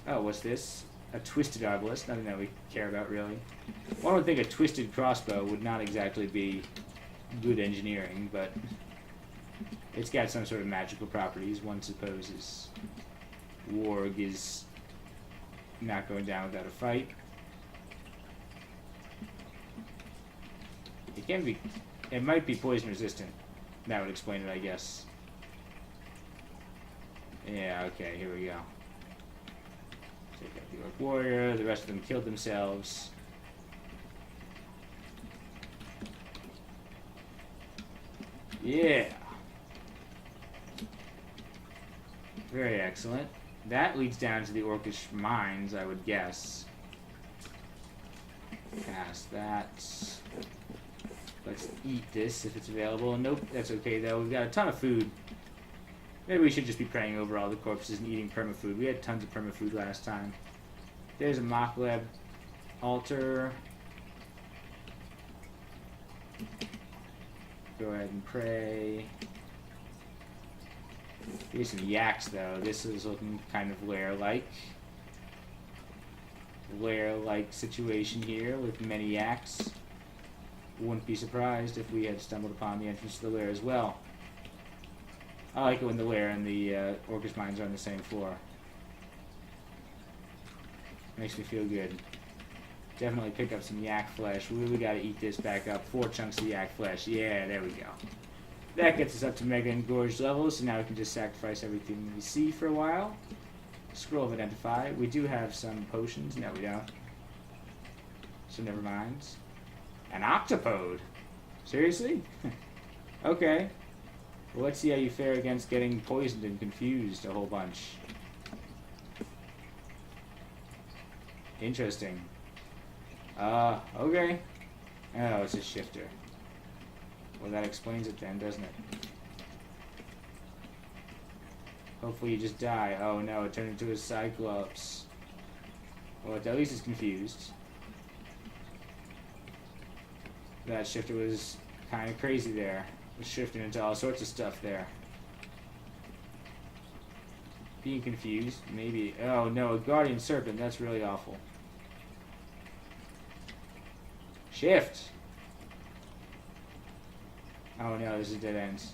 Oh, what's this? A twisted obelisk, nothing that we care about really. One would think a twisted crossbow would not exactly be good engineering, but it's got some sort of magical properties, one supposes. Warg is not going down without a fight. It might be poison resistant. That would explain it, I guess. Yeah, okay, here we go. Take out the Orc Warrior. The rest of them killed themselves. Yeah. Very excellent. That leads down to the Orcish mines, I would guess. Past that. Let's eat this if it's available. Nope, that's okay though. We've got a ton of food. Maybe we should just be praying over all the corpses and eating permafood. We had tons of permafood last time. There's a Mochleb altar. Go ahead and pray. Here's some yaks though. This is looking kind of lair-like. Lair-like situation here with many yaks. Wouldn't be surprised if we had stumbled upon the entrance to the lair as well. I like it when the lair and the Orcish mines are on the same floor. Makes me feel good. Definitely pick up some yak flesh. We really gotta eat this back up. 4 chunks of yak flesh. Yeah, there we go. That gets us up to Mega Engorged levels, so now we can just sacrifice everything we see for a while. Scroll of Identify. We do have some potions. No, we don't. So never mind. An octopode? Seriously? Okay. Well, let's see how you fare against getting poisoned and confused a whole bunch. Interesting. Okay. Oh, it's a shifter. Well, that explains it then, doesn't it? Hopefully you just die. Oh no, it turned into a Cyclops. Well, at least it's confused. That shifter was kind of crazy there. It was shifting into all sorts of stuff there. Being confused, maybe. Oh no, a Guardian Serpent. That's really awful. Shift! Oh no, this is dead ends.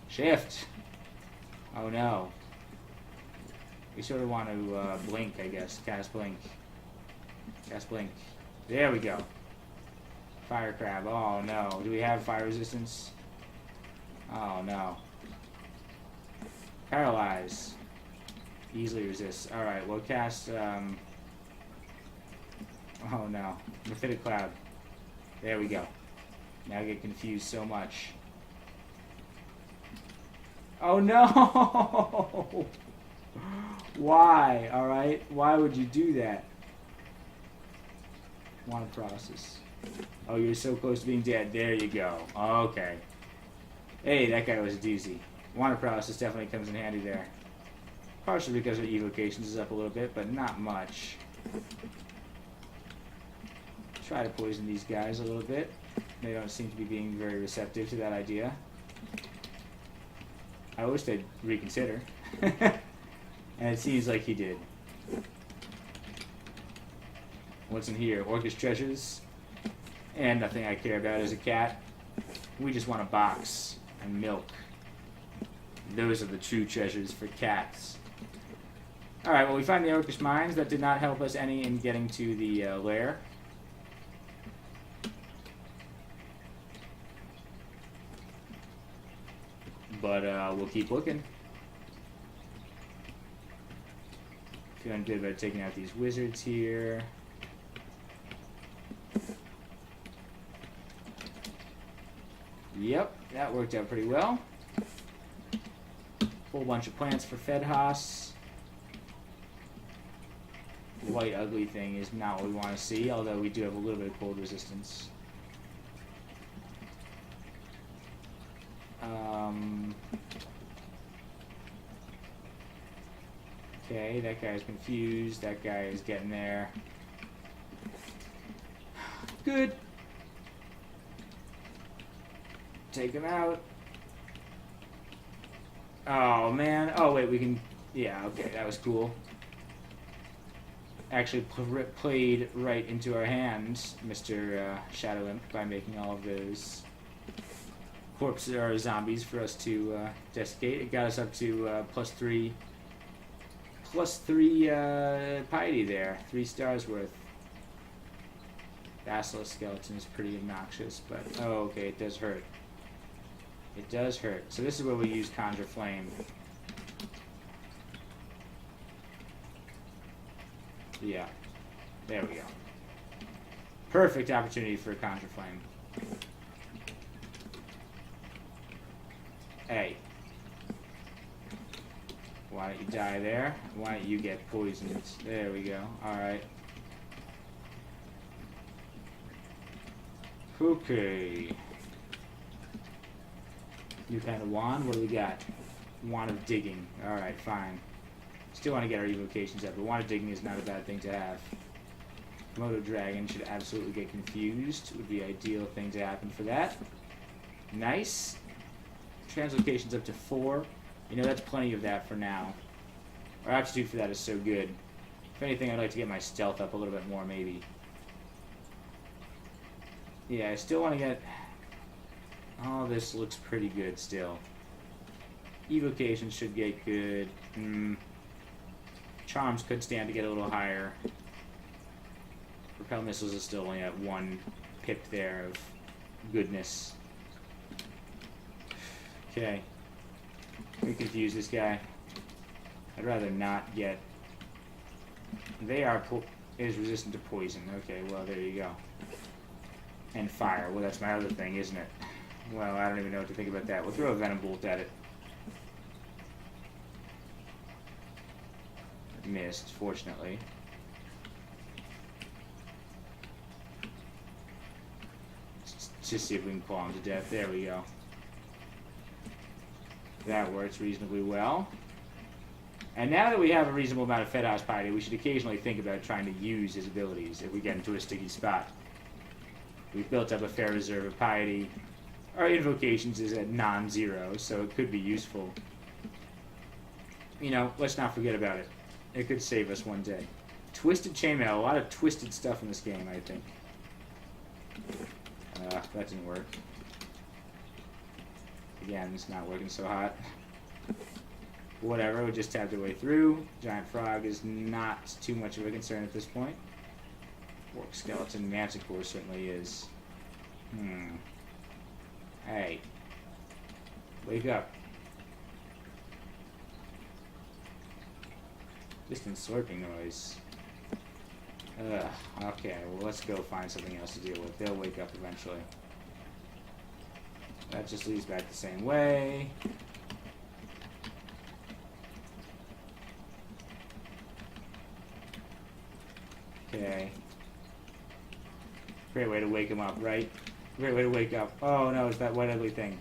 Shift! Oh no. We sort of want to blink, I guess. Cast blink. Cast blink. There we go. Fire crab. Oh no. Do we have fire resistance? Oh no. Paralyze. Easily resists. Alright, we'll cast oh no. Mephitic Cloud. There we go. Now I get confused so much. Oh no! Why? Alright? Why would you do that? Want to process. Oh, you're so close to being dead. There you go. Okay. Hey, that guy was a doozy. Want to process definitely comes in handy there. Partially because our evocations is up a little bit, but not much. Try to poison these guys a little bit. They don't seem to be being very receptive to that idea. I wish they'd reconsider. And it seems like he did. What's in here? Orcish treasures. And nothing I care about as a cat. We just want a box and milk. Those are the true treasures for cats. Alright, well we find the Orcish mines. That did not help us any in getting to the lair. But we'll keep looking. Feeling good about taking out these wizards here. Yep, that worked out pretty well. Whole bunch of plants for Fedhas. The white ugly thing is not what we want to see, although we do have a little bit of cold resistance. Okay, that guy's confused. That guy is getting there. Good. Take him out. Oh, man. Oh, wait, we can... Yeah, okay, that was cool. Actually played right into our hands, Mr. Shadow Imp, by making all of those corpses or zombies for us to desiccate. It got us up to +3 piety there. 3 stars worth. Basilisk skeleton is pretty obnoxious, but oh, okay, it does hurt. It does hurt. So this is where we use Conjure Flame. Yeah. There we go. Perfect opportunity for a Conjure Flame. Hey. Why don't you die there? Why don't you get poisoned? There we go. Alright. Okay. New kind of wand. What do we got? Wand of digging. Alright, fine. Still want to get our evocations up, but wand of digging is not a bad thing to have. Komodo dragon should absolutely get confused. Would be ideal thing to happen for that. Nice. Translocations up to 4. You know, that's plenty of that for now. Our aptitude for that is so good. If anything, I'd like to get my stealth up a little bit more, maybe. Yeah, I still want to get... Oh, this looks pretty good still. Evocation should get good. Charms could stand to get a little higher. Repel missiles is still only at 1 pip there of goodness. Okay. We confuse this guy. I'd rather not get... They are... is resistant to poison. Okay, well, there you go. And fire. Well, that's my other thing, isn't it? Well, I don't even know what to think about that. We'll throw a Venom Bolt at it. Missed, fortunately. Just see if we can claw him to death. There we go. That works reasonably well. And now that we have a reasonable amount of Fed House piety, we should occasionally think about trying to use his abilities if we get into a sticky spot. We've built up a fair reserve of piety. Our invocations is at non-zero, so it could be useful. You know, let's not forget about it. It could save us one day. Twisted Chainmail, a lot of twisted stuff in this game, I think. That didn't work. Again, it's not working so hot. Whatever, we just tabbed our way through. Giant Frog is not too much of a concern at this point. Orc Skeleton Manticore certainly is. Hey. Wake up. Distant slurping noise. Ugh. Okay, well let's go find something else to deal with. They'll wake up eventually. That just leads back the same way. Okay. Great way to wake him up, right? Great way to wake up. Oh no, it's that white ugly thing.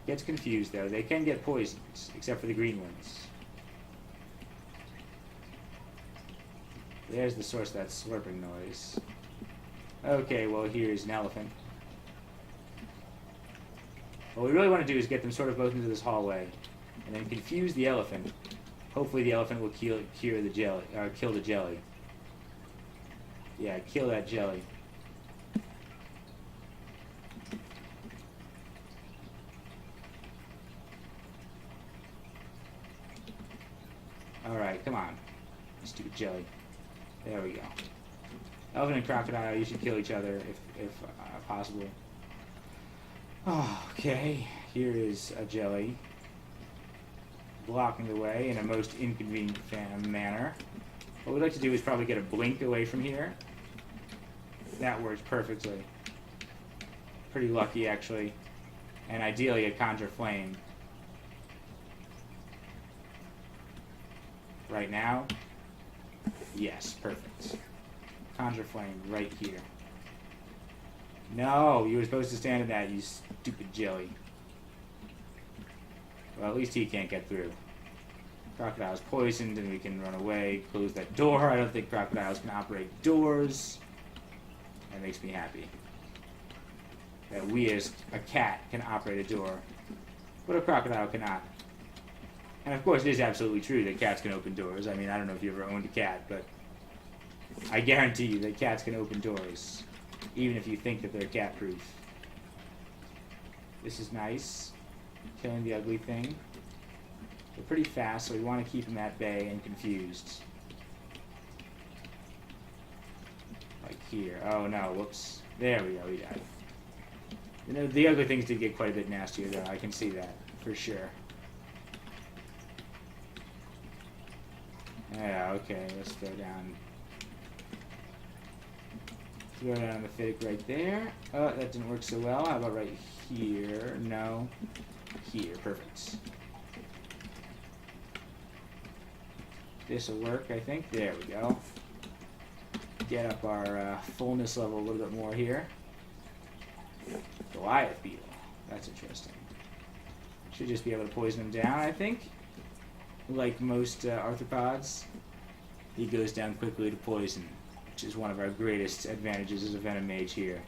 Gets confused though. They can get poisons, except for the green ones. There's the source of that slurping noise. Okay, well here's an elephant. What we really want to do is get them sort of both into this hallway, and then confuse the elephant. Hopefully the elephant will kill the jelly, or kill the jelly. Yeah, kill that jelly. Alright, come on. Stupid jelly. There we go. Elephant and crocodile, you should kill each other if possible. Oh, okay, here is a jelly. Blocking the way in a most inconvenient manner. What we'd like to do is probably get a blink away from here. That works perfectly. Pretty lucky, actually. And ideally a Conjure Flame. Right now? Yes, perfect. Conjure Flame right here. No, you were supposed to stand in that, you stupid jelly. Well, at least he can't get through. Crocodile's poisoned and we can run away, close that door. I don't think crocodiles can operate doors. That makes me happy. That we as a cat can operate a door, but a crocodile cannot. And of course it is absolutely true that cats can open doors. I mean, I don't know if you ever owned a cat, but I guarantee you that cats can open doors, even if you think that they're cat-proof. This is nice. Killing the ugly thing. They're pretty fast, so we want to keep them at bay and confused. Like here. Oh no, whoops. There we go, he died. You know, the ugly things did get quite a bit nastier though, I can see that, for sure. Yeah, okay, let's throw down the Fittic right there. Oh, that didn't work so well. How about right here? No. Here, perfect. This'll work, I think. There we go. Get up our fullness level a little bit more here. Goliath beetle. That's interesting. Should just be able to poison him down, I think. Like most arthropods, he goes down quickly to poison, which is one of our greatest advantages as a venom mage here.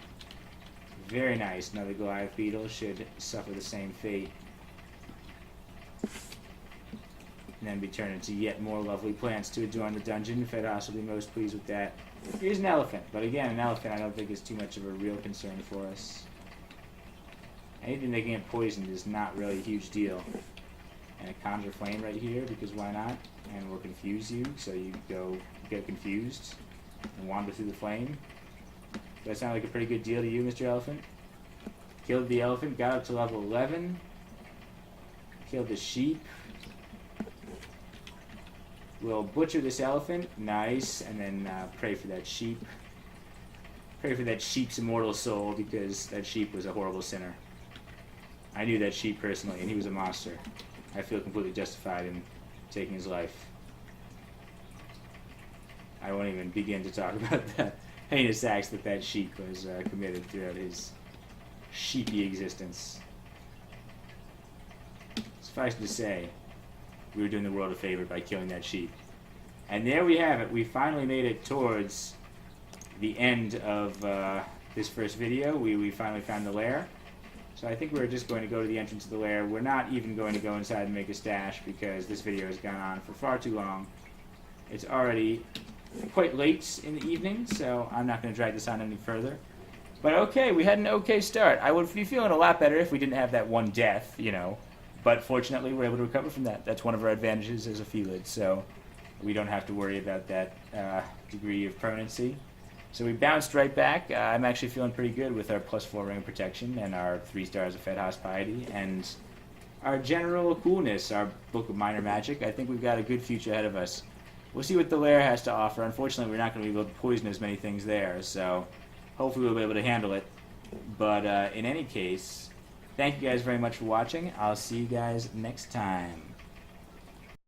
Very nice. Another Goliath beetle should suffer the same fate. And then be turned into yet more lovely plants to adorn the dungeon. Fedas will be most pleased with that. Here's an elephant, but again, an elephant I don't think is too much of a real concern for us. Anything that can get poisoned is not really a huge deal. And a conjure flame right here, because why not? And we'll confuse you, so you get confused and wander through the flame. Does that sound like a pretty good deal to you, Mr. Elephant? Killed the elephant, got up to level 11. Killed the sheep. We'll butcher this elephant, nice, and then pray for that sheep. Pray for that sheep's immortal soul, because that sheep was a horrible sinner. I knew that sheep personally, and he was a monster. I feel completely justified in taking his life. I won't even begin to talk about the heinous acts that sheep was committed throughout his sheepy existence. Suffice to say, we were doing the world a favor by killing that sheep. And there we have it. We finally made it towards the end of this first video. We finally found the lair. So I think we're just going to go to the entrance of the lair. We're not even going to go inside and make a stash because this video has gone on for far too long. It's already quite late in the evening, so I'm not going to drag this on any further. But okay, we had an okay start. I would be feeling a lot better if we didn't have that one death, you know. But fortunately, we're able to recover from that. That's one of our advantages as a Felid, so we don't have to worry about that degree of permanency. So we bounced right back. I'm actually feeling pretty good with our +4 ring of protection and our 3 stars of Fedas piety and our general coolness, our Book of Minor Magic. I think we've got a good future ahead of us. We'll see what the lair has to offer. Unfortunately, we're not going to be able to poison as many things there, so hopefully we'll be able to handle it. But in any case, thank you guys very much for watching. I'll see you guys next time.